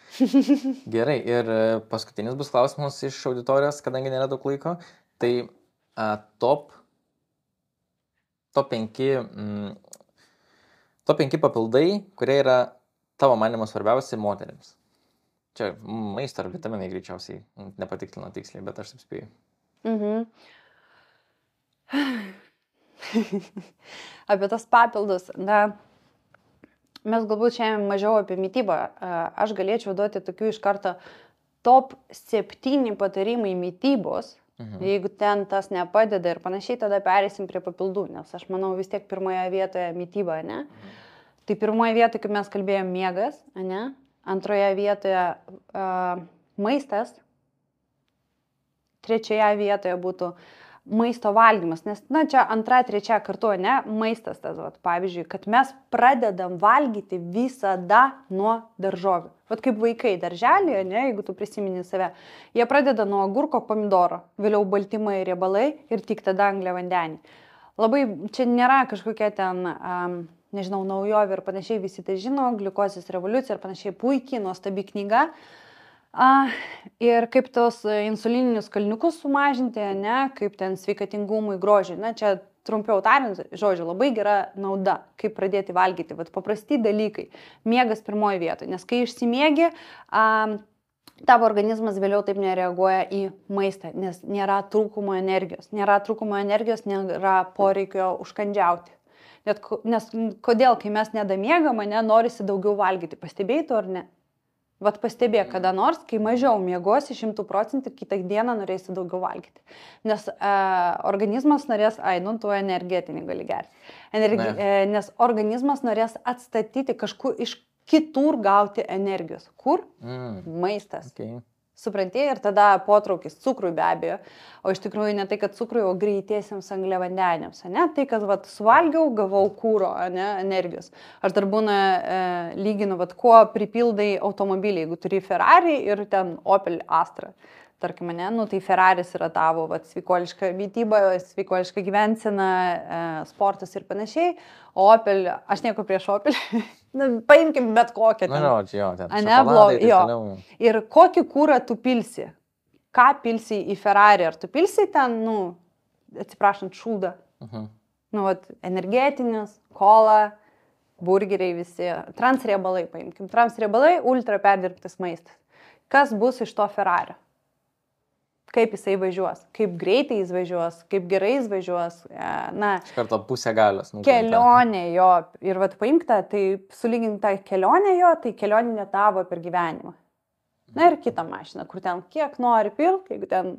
Gerai, ir paskutinis bus klausimas iš auditorijos, kadangi nėra daug laiko. Tai top 5 papildai, kurie yra tavo manymu svarbiausi moterims. Čia maisto ar vitaminai greičiausiai, nepatiklino tiksliai, bet aš taip spėju. Apie tas papildus, na, mes galbūt šiandien mažiau apie mitybą. Aš galėčiau duoti tokių iš karto top 7 patarimai mitybos. Jeigu ten tas nepadeda ir panašiai, tada pereisim prie papildų, nes aš manau vis tiek pirmoje vietoje mityba, ne? Tai pirmoje vietoje, kaip mes kalbėjome, miegas, ne? Antroje vietoje maistas, trečioje vietoje būtų maisto valgymas, nes, na, čia 2, 3 kartu, ne, maistas tas, pavyzdžiui, kad mes pradedam valgyti visada nuo daržovių. Vat kaip vaikai darželėje, ne, jeigu tu prisimeni save, jie pradeda nuo agurko, pomidoro, vėliau baltymai, riebalai ir tik tada angliavandenį. Labai, čia nėra kažkokia ten, nežinau, naujovė ir panašiai, visi tai žino, gliukozės revoliucija ir panašiai, puikiai, nuostabi knyga. Ir kaip tos insulininius kalniukus sumažinti, ne, kaip ten sveikatingumui, grožiui. Na, čia trumpiau tariant, žodžiu, labai gera nauda, kaip pradėti valgyti. Vat paprasti dalykai. Miegas pirmoje vietoje, nes kai išsimiegi, tavo organizmas vėliau taip nereaguoja į maistą, nes nėra trūkumo energijos. Nėra trūkumo energijos, nėra poreikio užkandžiauti. Nes kodėl, kai mes nedamiegam, norisi daugiau valgyti. Pastebėjai to ar ne? Vat pastebėk kada nors, kai mažiau miegosi 100%, kitą dieną norėsi daugiau valgyti. Nes organizmas norės, tu energetinį gali gerti. Nes organizmas norės atstatyti kažkur iš kitur gauti energijos. Kur? Maistas. Okay. Supranti, ir tada potraukis cukrui be abejo, o iš tikrųjų ne tai, kad cukrui, o greitiesiams angliavandeniams, ne? Tai, kad suvalgiau, gavau kūro, ne, energijos. Aš dar būna lyginu, kuo pripildai automobilį, jeigu turi Ferrari ir ten Opel Astra. Tarkim, ne, tai Ferraris yra tavo sveikoliška mytyba, sveikoliška gyvensena, sportas ir panašiai, o Opel, aš nieko prieš Opel, paimkim bet kokią ten. Šokoladai. Ir kokį kūrą tu pilsi? Ką pilsi į Ferrari? Ar tu pilsi ten, atsiprašant, šūdą? Energetinis, kola, burgeriai visi, transriebalai, paimkim. Transriebalai, ultra perdirbtas maistas. Kas bus iš to Ferrari? Kaip jisai važiuos, kaip greitai jis važiuos, kaip gerai jis važiuos. Iš karto pusę galios. Kelionė jo. Ir paimk tą, tai sulygink tą kelionę jo, tai kelionė ne tavo per gyvenimą. Ir kitą mašiną, kur ten kiek nori pilk, jeigu ten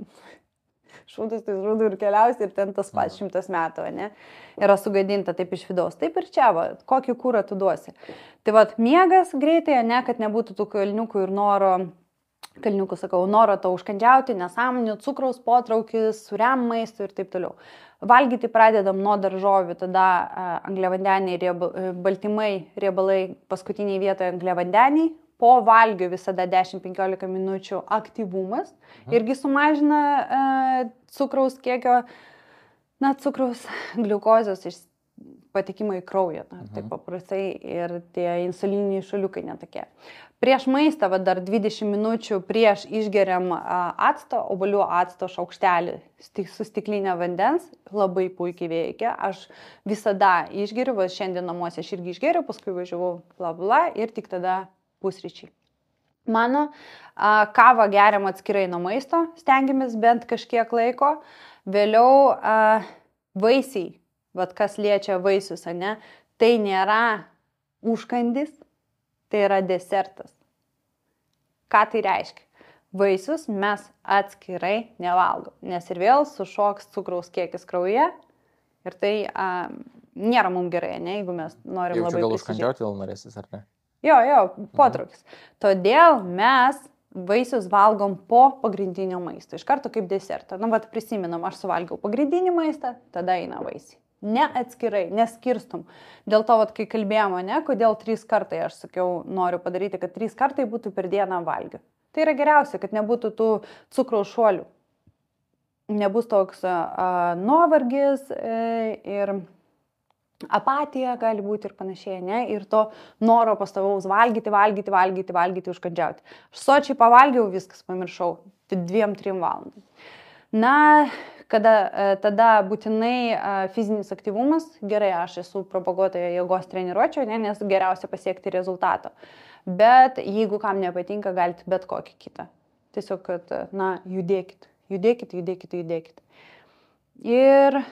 šūdus, tai žūdų ir keliausi ir ten tas pats 100 metų, ne? Yra sugadinta taip iš vidaus. Taip ir čia, kokį kūrą tu duosi. Tai miegas greitai, ne, kad nebūtų tų kalniukų ir noro to užkandžiauti, nesąmonių, cukraus potraukis, suriam maistų ir taip toliau. Valgyti pradedam nuo daržovių, tada angliavandeniai, baltymai, riebalai, paskutiniai vietoje angliavandeniai, po valgių visada 10-15 minučių aktyvumas, irgi sumažina cukraus kiekio, cukraus gliukozės patekimą į kraują, taip paprastai, ir tie insulininiai šuliukai netokie. Prieš maistą, dar 20 minučių prieš išgeriam acto, obuolių acto šaukštelį su stiklinė vandens, labai puikiai veikia. Aš visada išgeriu, šiandien namuose aš irgi išgeriu, paskui važiavau ir tik tada pusryčiai. Mano kavą geriam atskirai nuo maisto, stengiamės bent kažkiek laiko. Vėliau vaisiai, kas liečia vaisius, ne, tai nėra užkandis, tai yra desertas. Ką tai reiškia? Vaisius mes atskirai nevalgom, nes ir vėl sušoks cukraus kiekis kraujyje ir tai nėra mums gerai, ne, jeigu mes norim labai gal užkandžiauti vėl norėsis, ar ne? Jo, potraukis. Todėl mes vaisius valgom po pagrindinio maisto, iš karto kaip desertą. Prisiminam, aš suvalgiau pagrindinį maistą, tada eina vaisiai. Ne atskirai, neskirstum. Dėl to, kai kalbėjome, kodėl 3 kartai, aš sakiau, noriu padaryti, kad 3 kartai būtų per dieną valgių. Tai yra geriausia, kad nebūtų tų cukraus šuolių. Nebus toks nuovargis ir apatija gali būti ir panašiai, ne? Ir to noro pastovaus valgyti, užkandžiauti. Aš sočiai pavalgiau, viskas pamiršau, 2-3 valandų. Tada būtinai fizinis aktyvumas, gerai, aš esu propaguotoja jėgos treniruočio, nes geriausia pasiekti rezultato. Bet jeigu kam nepatinka, galite bet kokį kitą. Tiesiog, kad, judėkit. Ir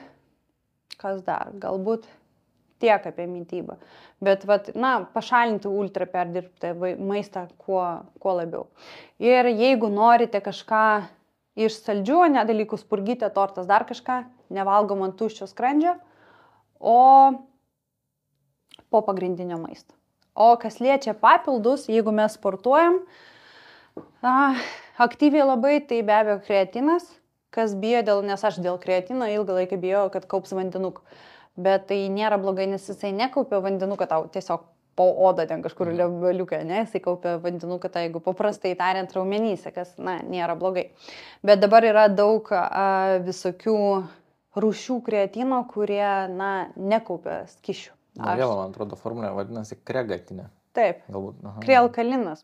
kas dar, galbūt tiek apie mitybą. Bet, pašalinti ultra perdirbtą maistą kuo labiau. Ir jeigu norite kažką iš saldžių, dalykų spurgytė, tortas, dar kažką, nevalgom ant tuščio skrandžio, o po pagrindinio maisto. O kas liečia papildus, jeigu mes sportuojam, aktyviai labai, tai be abejo kreatinas, kas bijo, nes aš dėl kreatino ilgą laiką bijau, kad kaups vandenukų. Bet tai nėra blogai, nes jisai nekaupia vandenuką tau tiesiog po odą ten kažkur lebaliuką, ne, jisai kaupia vandenuką, tai jeigu paprastai tariant raumenyse, kas, nėra blogai. Bet dabar yra daug visokių rūšių kreatino, kurie, nekaupia skysčių. Vėl, man atrodo, formulė vadinasi kregatinė. Taip, krealkalinas.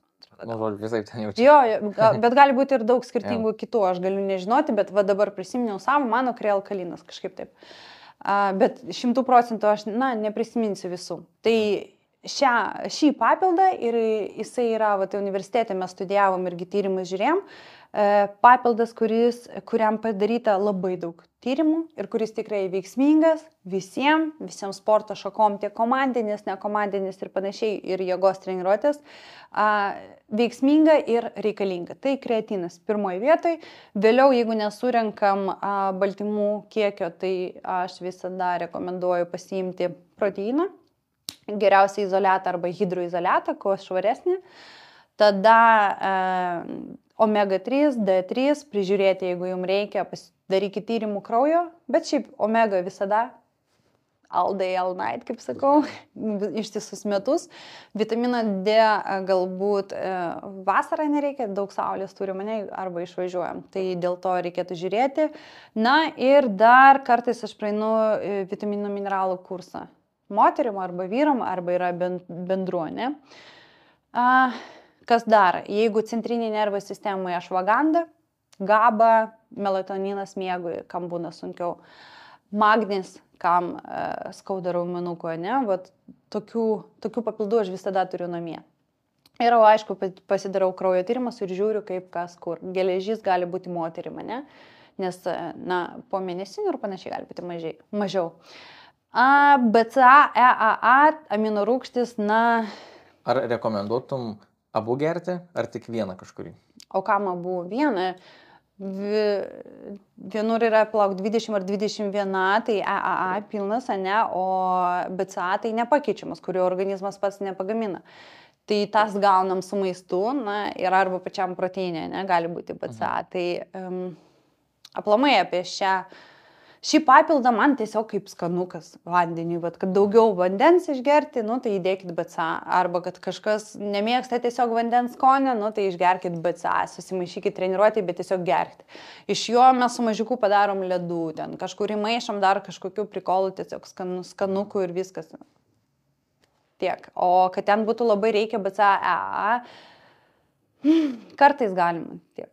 Visai ten jaučiu. Jo, bet gali būti ir daug skirtingų kitų, aš galiu nežinoti, bet dabar prisiminiau savo, mano krealkalinas, kažkaip taip. Bet 100% aš, neprisiminsiu visų. Tai šį papildą ir jisai yra, universitete mes studijavom irgi tyrimus žiūrėjom, papildas, kuriam padaryta labai daug tyrimų ir kuris tikrai veiksmingas visiems sporto šakom, tiek komandinis, nekomandinis ir panašiai, ir jėgos treniruotės, veiksminga ir reikalinga. Tai kreatinas pirmoje vietoje. Vėliau, jeigu nesurenkam baltymų kiekio, tai aš visada rekomenduoju pasiimti proteiną, geriausiai izoliatą arba hidroizoliatą, kuo švaresnį. Tada omega 3, D3, prižiūrėti, jeigu jums reikia, darykite tyrimų kraujo, bet šiaip omega visada, all day, all night, kaip sakau, ištisus metus. Vitamino D galbūt vasarą nereikia, daug saulės turime, arba išvažiuojam, tai dėl to reikėtų žiūrėti. Na ir dar kartais aš praeinu vitaminų mineralų kursą. Moterim arba vyram, arba yra bendruonė. Kas dar? Jeigu centrinė nervų sistemoje ashwagandha, GABA, melatoninas miegui, kam būna sunkiau, magnis, kam skauda raumenukų, ne? Vat tokių papildų aš visada turiu namie. Ir aišku, pasidarau kraujo tyrimus ir žiūriu, kaip kas kur. Geležis gali būti moterim, ne? Nes po mėnesinių ir panašiai gali būti mažiau. BCA, EAA, aminorūgštis, Ar rekomenduotum abu gerti, ar tik vieną kažkurį? O kam abu? Vieną. Vienur yra 20 ar 21, tai EAA pilnas, ne, o BCA tai nepakeičiamas, kurio organizmas pats nepagamina. Tai tas gaunam su maistu, ir arba pačiam proteinė, ne, gali būti BCA. Tai aplamai apie šį papildą man tiesiog kaip skanukas vandeniui, kad daugiau vandens išgerti, tai įdėkit BCA, arba kad kažkas nemėgsta tiesiog vandens skonio, tai išgerkit BCA, susimaišykit treniruotį, bet tiesiog gerkit. Iš jo mes su mažiuku padarom ledų, ten kažkur įmaišom dar kažkokių prikolų, tiesiog skanukų ir viskas. Tiek. O kad ten būtų labai reikia BCA, EAA, kartais galima tiek.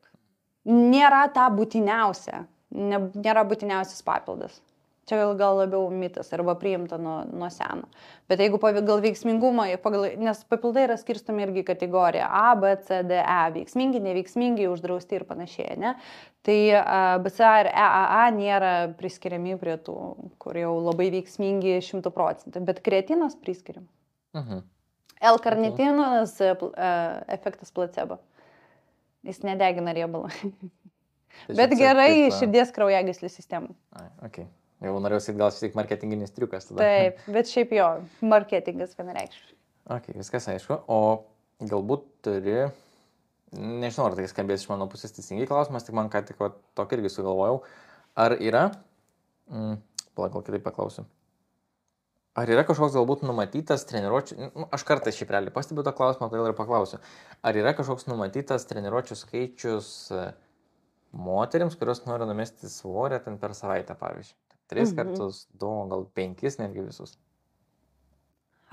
Nėra ta būtiniausia. Nėra būtiniausias papildas. Čia gal labiau mitas arba priimta nuo seno. Bet jeigu pagal veiksmingumą, nes papildai yra skirstomi irgi kategorija A, B, C, D, E, veiksmingi, neveiksmingi, uždrausti ir panašiai, ne? Tai BCA ir EAA nėra priskiriami prie tų, kur jau labai veiksmingi 100%, bet kreatinas priskiriam. L-karnitinas efektas placebo. Jis nedegina riebalą. Bet gerai širdies kraujagyslių sistemai. Okay. Jau norėjau sakyti, gal šiek marketinginis triukas tada. Taip, bet šiaip jo, marketingas vienareikšmiškai. Okay, viskas aišku. O galbūt turi, nežinau, ar tai skambės iš mano pusės teisingai klausimas, tik man ką tik tokį irgi sugalvojau. Ar yra, gal kitaip paklausiu, ar yra kažkoks galbūt numatytas treniruočių, aš kartais šiaip realiai pastebiu tą klausimą, todėl ir paklausiu, ar yra kažkoks numatytas treniruočių skaičius moterims, kurios nori numesti svorį ten per savaitę, pavyzdžiui. 3 kartus, 2, gal 5 netgi visus.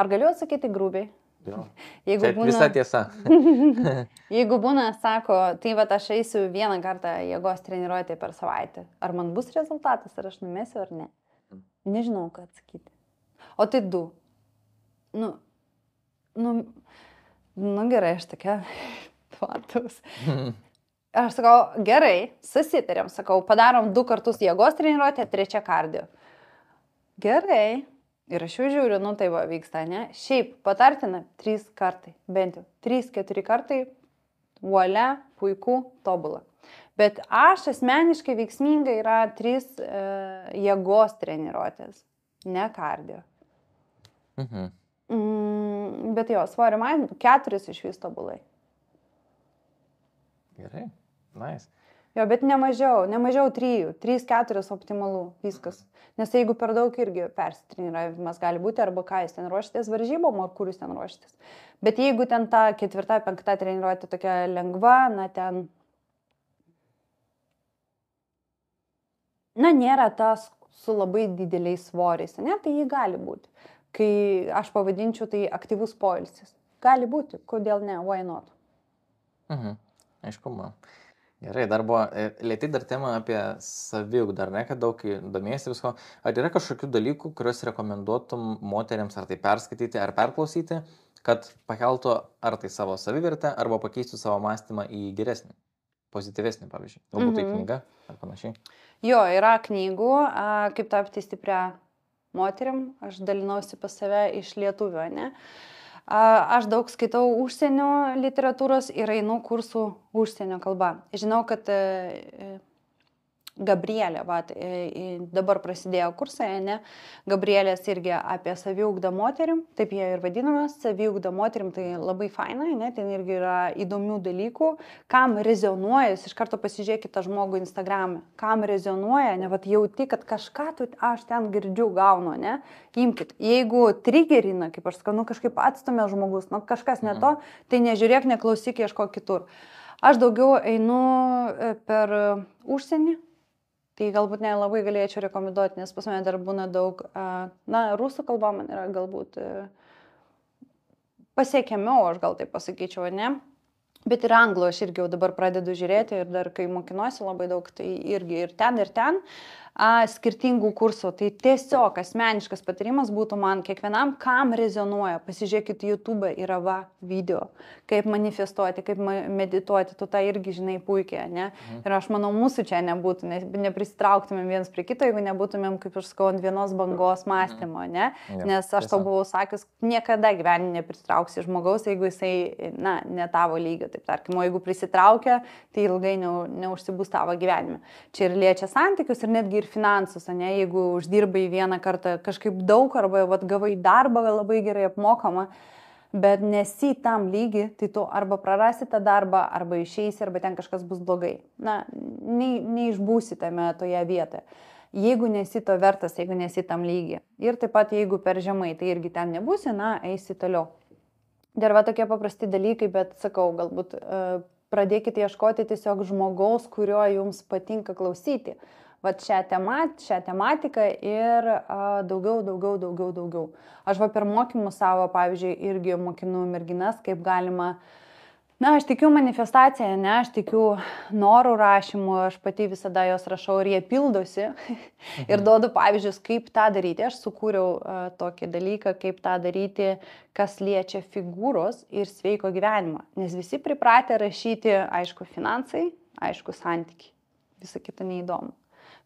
Ar galiu atsakyti grubiai? Jo. Jeigu būna, visa tiesa. Jeigu būna, sako, tai aš eisiu vieną kartą jėgos treniruotę per savaitę. Ar man bus rezultatas, ar aš numesiu ar ne? Nežinau, ką atsakyti. O tai 2. Gerai, aš tokia plataus. Aš sakau, gerai, susitarėm, sakau, padarom 2 kartus jėgos treniruotę, 3 kardio. Gerai. Ir aš jau žiūriu, tai vyksta, ne? Šiaip patartina 3 kartai, bent jau 3-4 kartai, vuolia, puiku, tobula. Bet aš asmeniškai veiksminga yra 3 jėgos treniruotės, ne kardio. Bet jo, svorio mažinimui 4 iš vis tobulai. Gerai, nice. Jo, bet ne mažiau 3, 3-4 optimalų, viskas. Nes jeigu per daug irgi persitreniravimas gali būti, arba ką jūs ten ruošitės varžybom, ar kur jūs ten ruošitės. Bet jeigu ten ta 4-5 treniruotė tokia lengva, ten... nėra tas su labai dideliais svoriais, ne, tai jį gali būti. Kai aš pavadinčiau, tai aktyvus poilsis. Gali būti, kodėl ne, why not? Aišku, man. Gerai, dar buvo, lėtai dar tema apie saviugdą, ar ne, kad daug domėsi visko. Ar yra kažkokių dalykų, kuriuos rekomenduotum moteriams ar tai perskaityti, ar perklausyti, kad pakeltų ar tai savo savivertę, arba pakeistų savo mąstymą į geresnį? pozityvesnį, pavyzdžiui. Galbūt tai knyga ar panašiai. Jo, yra knygų, kaip tapti stiprią moterim. Aš dalinausi pas save iš lietuvio, ne? Aš daug skaitau užsienio literatūros ir einu kursų užsienio kalba. Žinau, kad Gabrielė, dabar prasidėjo kursai, ne? Gabrielės irgi apie saviugdą moterim, taip jie ir vadinamas, saviugdą moterim, tai labai faina, ne? Ten irgi yra įdomių dalykų, kam rezonuoja, iš karto pasižiūrėkite tą žmogų Instagram'e, kam rezonuoja, ne, jauti, kad kažką aš ten girdžiu gaunu, ne? Imkit, jeigu trigerina, kaip aš sakau, kažkaip atstumė žmogus, kažkas ne to, tai nežiūrėk, neklausyk, ieško kitur. Aš daugiau einu per užsienį. Tai galbūt nelabai galėčiau rekomenduoti, nes pas mane dar būna daug, rusų kalba man yra galbūt pasiekiamiau, aš gal taip pasakyčiau, ne? Bet ir anglų aš irgi jau dabar pradedu žiūrėti ir dar kai mokinuosi labai daug, tai irgi ir ten skirtingų kursų. Tai tiesiog asmeniškas patarimas būtų man kiekvienam, kam rezonuoja. Pasižiūrėkit, YouTube yra video, kaip manifestuoti, kaip medituoti, tu tą irgi žinai puikiai, ne? Ir aš manau, mūsų čia nebūtų, neprisitrauktumėm vienas prie kito, jeigu nebūtumėm, kaip aš sakau, ant vienos bangos mąstymo, ne? Nes aš tau buvau sakęs, niekada gyvenime nepritrauksi žmogaus, jeigu jisai, ne tavo lygio, taip tarkim, o jeigu prisitraukia, tai ilgai neužsibus tavo gyvenime. Čia ir liečia santykius ir netgi ir finansus, ne, jeigu uždirbai vieną kartą kažkaip daug arba gavai darbą labai gerai apmokamą, bet nesi tam lygi, tai tu arba prarasi tą darbą, arba išeisi, arba ten kažkas bus blogai. Neišbūsi tame toje vietoje. Jeigu nesi to vertas, jeigu nesi tam lygi. Ir taip pat, jeigu per žemai, tai irgi ten nebūsi, eisi toliau. Dar tokie paprasti dalykai, bet sakau, galbūt pradėkite ieškoti tiesiog žmogaus, kurio jums patinka klausyti. Šią tematiką ir daugiau. Aš per mokymus savo, pavyzdžiui, irgi mokinu merginas, kaip galima, aš tikiu manifestaciją, ne, aš tikiu norų rašymu, aš pati visada jos rašau ir jie pildosi ir duodu pavyzdžius, kaip tą daryti. Aš sukūriau tokį dalyką, kaip tą daryti, kas liečia figūros ir sveiko gyvenimo. Nes visi pripratę rašyti, aišku, finansai, aišku, santykiai. Visa kita neįdomu.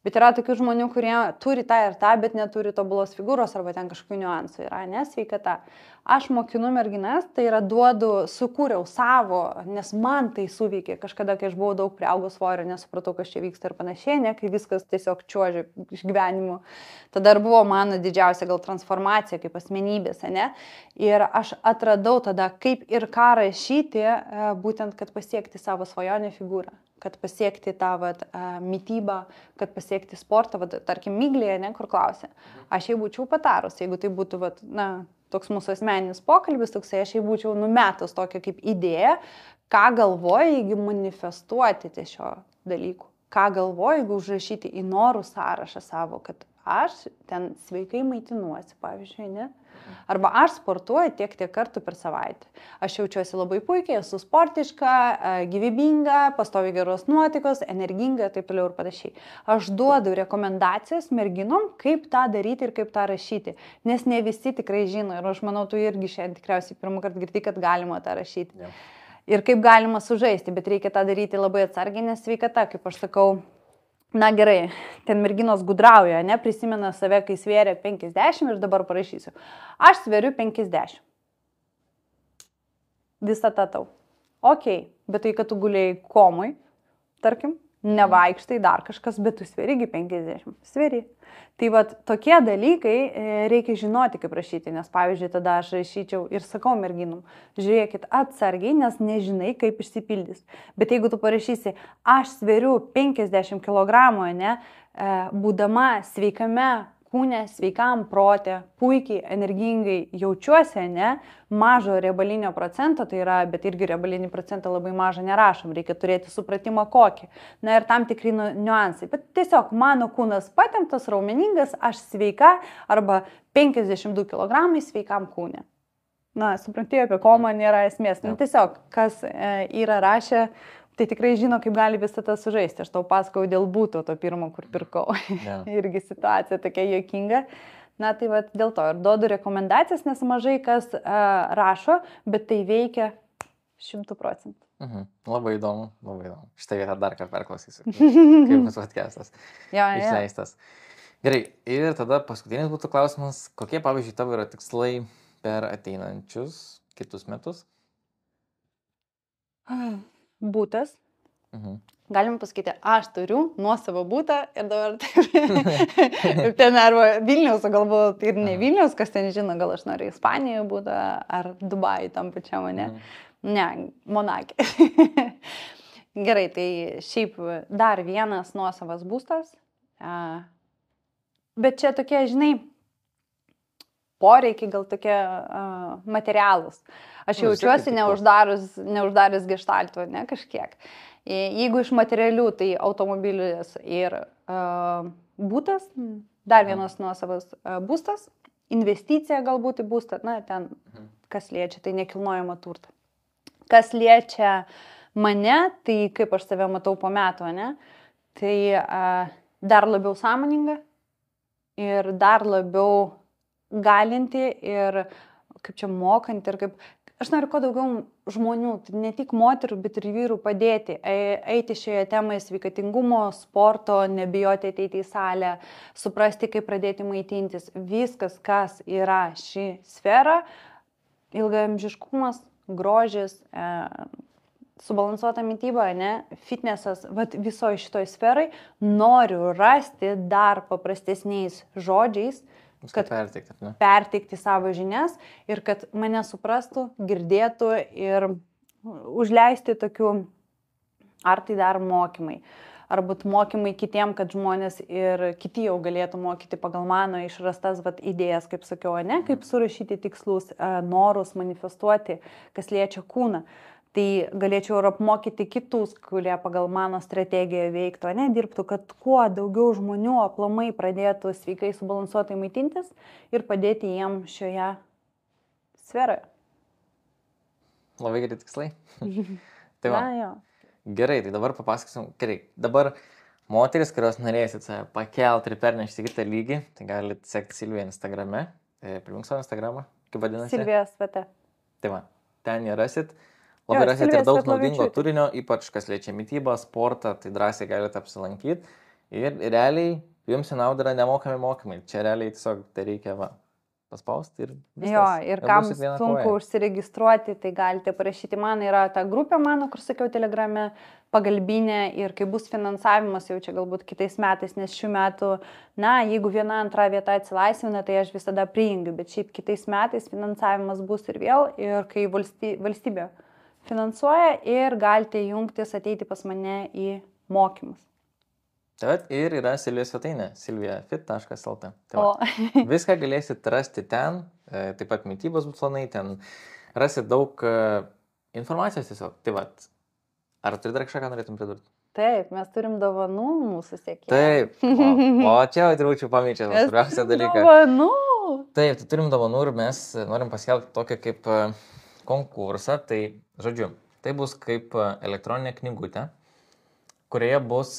Bet yra tokių žmonių, kurie turi tą ir tą, bet neturi tobulos figūros arba ten kažkokių niuansų yra, ne, sveikata. Aš mokinu merginas, tai yra sukūriau savo, nes man tai suveikė kažkada, kai aš buvau daug priaugus svorio, nesupratau, kas čia vyksta ir panašiai, ne, kai viskas tiesiog čiuožė iš gyvenimo. Tada ir buvo mano didžiausia gal transformacija kaip asmenybės, ne. Ir aš atradau tada, kaip ir ką rašyti, būtent, kad pasiekti savo svajonę figūrą. Kad pasiekti tą mitybą, kad pasiekti sportą, tarkim, Miglėje, ne, kur klausė. Aš jai būčiau patarus, jeigu tai būtų, toks mūsų asmeninis pokalbis, toksai aš jai būčiau numetus tokią kaip idėją, ką galvoja, jeigu manifestuoti ties šio dalykų. Ką galvoja, jeigu užrašyti į norų sąrašą savo, kad aš ten sveikai maitinuosi, pavyzdžiui, ne? Arba aš sportuoju tiek kartų per savaitę. Aš jaučiuosi labai puikiai, esu sportiška, gyvybinga, pastoviai geros nuotaikos, energinga, taip toliau ir panašiai. Aš duodu rekomendacijas merginom, kaip tą daryti ir kaip tą rašyti. Nes ne visi tikrai žino ir aš manau, tu irgi šiandien tikriausiai pirmą kartą girdi, kad galima tą rašyti. Ja. Ir kaip galima sužaisti, bet reikia tą daryti labai atsargiai, nes sveikata, kaip aš sakau, gerai, ten merginos gudrauja, ne, prisimena save, kai svėrė 50 ir dabar parašysiu. Aš sveriu 50. Visą tą tau. Ok, bet tai, kad tu gulėjai komui, tarkim, nevaikštai dar kažkas, bet tu sverigi 50. Sveri. Tai tokie dalykai reikia žinoti, kaip rašyti, nes pavyzdžiui, tada aš rašyčiau ir sakau merginom, žiūrėkit atsargiai, nes nežinai, kaip išsipildys. Bet jeigu tu parašysi, aš sveriu 50 kg, ne, būdama sveikame kūne, sveikam prote, puikiai, energingai jaučiuosi, ne, mažo riebalinio procento, tai yra, bet irgi riebalinį procentą labai mažą nerašom, reikia turėti supratimą kokį. Ir tam tikri niuansai. Bet tiesiog mano kūnas patemptas, raumeningas, aš sveika arba 52 kg sveikam kūne. Supranti, apie ko man nėra esmės. Tiesiog, kas yra rašę, tai tikrai žino, kaip gali visą tą sužaisti. Aš tau pasakau dėl būto to pirmo, kur pirkau. Yeah. Irgi situacija tokia juokinga. Tai dėl to ir duodu rekomendacijas, nes mažai kas rašo, bet tai veikia 100%. Labai įdomu, labai įdomu. Šitą vietą dar kartą perklausysiu, kaip bus podcastas išleistas. Gerai, ir tada paskutinis būtų klausimas, kokie, pavyzdžiui, tavo yra tikslai per ateinančius kitus metus? Būtas. Galim pasakyti, aš turiu nuosavą būtą ir dabar ten arba Vilniaus, galbūt ir ne Vilniaus, kas ten žino, gal aš noriu Ispanijoje būtą ar Dubajui tam pačiam, ne? Ne, Monake. Gerai, tai šiaip dar vienas nuosavas būstas, bet čia tokie, žinai, poreikiai gal tokie materialūs. Aš jaučiuosi neuždarius gestalto, ne, kažkiek. Jeigu iš materialių, tai automobilis ir būtas, dar vienas nuosavas būstas, investicija galbūt į būstą, na, ten kas liečia, tai nekilnojamą turtą. Kas liečia mane, tai kaip aš save matau po metų, ne, tai dar labiau sąmoninga ir dar labiau galinti ir kaip čia mokanti ir kaip... Aš noriu kuo daugiau žmonių, ne tik moterų, bet ir vyrų padėti, eiti šioje temoje sveikatingumo, sporto, nebijoti ateiti į salę, suprasti, kaip pradėti maitintis. Viskas, kas yra ši sfera, ilgaamžiškumas, grožis, subalansuota mityba, ne, fitnesas, visoje šitoj sferai noriu rasti dar paprastesniais žodžiais, kad perteikti savo žinias ir kad mane suprastų, girdėtų ir užleisti tokių, ar tai dar mokymai, arba mokymai kitiem, kad žmonės ir kiti jau galėtų mokyti pagal mano išrastas idėjas, kaip sakiau, ne, kaip surašyti tikslus, norus manifestuoti, kas liečia kūną. Tai galėčiau ir apmokyti kitus, kurie pagal mano strategiją veiktų, ne, dirbtų, kad kuo daugiau žmonių aplamai pradėtų sveikai subalansuotai maitintis ir padėti jiem šioje sferoje. Labai geri tikslai. Tai va. Gerai, tai dabar papasakosim. Gerai, dabar moteris, kurios norėsit save pakelti ir pernešti į kitą lygį, tai galite sekti Silviją Instagrame. Primink savo Instagramą, kaip vadinasi? Silvija SVT. Tai va, ten jį rasit. Labai rasit ir daug naudingo turinio, ypač kas liečia mitybą, sportą, tai drąsiai galite apsilankyti. Ir realiai jums į naudą yra nemokami mokymai. Čia realiai tiesiog tai reikia paspausti ir viskas. Jo, ir kam sunku užsiregistruoti, tai galite parašyti man. Yra ta grupė mano, kur sakiau, Telegrame, pagalbinė ir kai bus finansavimas jau čia galbūt kitais metais, nes šių metų, na, jeigu viena antra vieta atsilaisvina, tai aš visada priimgiu, bet šiaip kitais metais finansavimas bus ir vėl, ir kai valstybė finansuoja ir galite jungtis, ateiti pas mane į mokymus. Taip, ir yra Silvijos svetainė, silvijafit.lt. Viską galėsit rasti ten, taip pat mitybos planai, ten rasit daug informacijos tiesiog. Tai va, ar turi dar kažką norėtum pridurti? Taip, mes turim dovanų mūsų sekėjų. Taip, o čia turbūt paminčiau svarbiausią dalyką. Dovanų! Taip, tai turim dovanų ir mes norim paskelbti tokią kaip konkursą, tai žodžiu, tai bus kaip elektroninė knygutė, kurioje bus,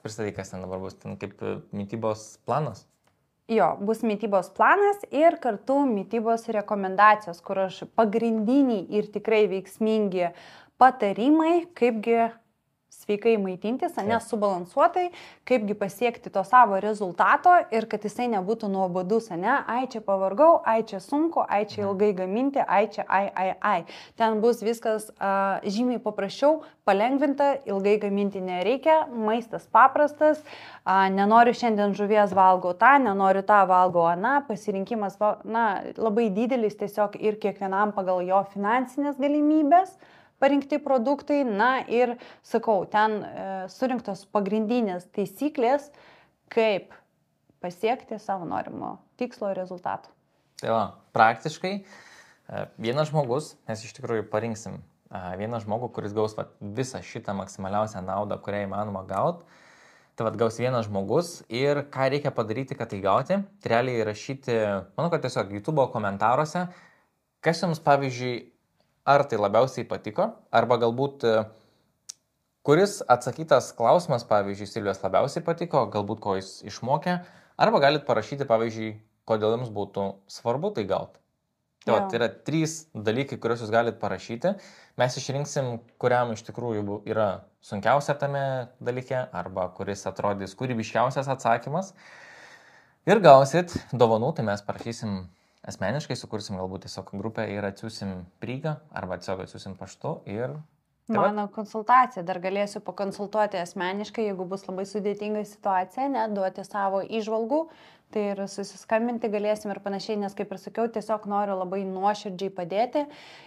pristatyk, kas ten dabar bus, ten kaip mitybos planas. Jo, bus mitybos planas ir kartu mitybos rekomendacijos, kur aš pagrindiniai ir tikrai veiksmingi patarimai, kaipgi sveikai maitintis, nesubalansuotai, kaipgi pasiekti to savo rezultato ir kad jisai nebūtų nuobodus, ne, ai čia pavargau, ai čia sunku, ai čia ilgai gaminti, ai čia ai. Ten bus viskas žymiai paprasčiau, palengvinta, ilgai gaminti nereikia, maistas paprastas, nenoriu šiandien žuvies valgau tą, nenoriu tą valgau aną, pasirinkimas, na, labai didelis tiesiog ir kiekvienam pagal jo finansinės galimybės. Parinkti produktai, na ir sakau, ten surinktos pagrindinės taisyklės, kaip pasiekti savo norimo tikslo rezultatų. Tai va, praktiškai vienas žmogus, mes iš tikrųjų parinksim vieną žmogų, kuris gaus visą šitą maksimaliausią naudą, kurią įmanoma gauti. Tai gaus vienas žmogus ir ką reikia padaryti, kad tai gauti, tai realiai rašyti, manau, kad tiesiog YouTube komentaruose, kas jums, pavyzdžiui, ar tai labiausiai patiko, arba galbūt kuris atsakytas klausimas, pavyzdžiui, Silvijos labiausiai patiko, galbūt ko jis išmokė, arba galit parašyti, pavyzdžiui, kodėl jums būtų svarbu tai gauti. Tai yra 3 dalykai, kuriuos jūs galite parašyti. Mes išrinksim, kuriam iš tikrųjų yra sunkiausia tame dalyke, arba kuris atrodys kūrybiškiausias atsakymas. Ir gausit dovanų, tai mes parašysim asmeniškai, sukursim galbūt tiesiog grupę ir atsiūsim prieigą, arba tiesiog atsiūsim paštu ir... Mano konsultacija, dar galėsiu pakonsultuoti asmeniškai, jeigu bus labai sudėtinga situacija, net duoti savo įžvalgų, tai ir susiskambinti galėsim ir panašiai, nes kaip ir sakiau, tiesiog noriu labai nuoširdžiai padėti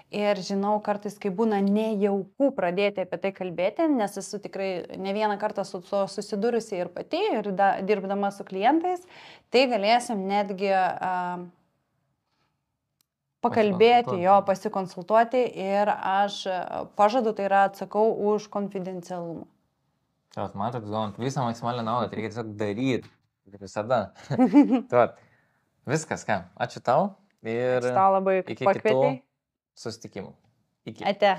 ir žinau kartais, kai būna nejauku pradėti apie tai kalbėti, nes esu tikrai ne vieną kartą su to susidūrusi ir pati, ir dirbdama su klientais, tai galėsim netgi... pakalbėti, pasikonsultuoti ir aš pažadu, tai yra atsakau už konfidencialumą. Tuot, matot, gaunat visą maksimalią naudą, tai reikia tiesiog daryti. Visada. Tuot, viskas, ką, ačiū tau ir ačiū tau labai, iki kitų susitikimų. Iki. Ate.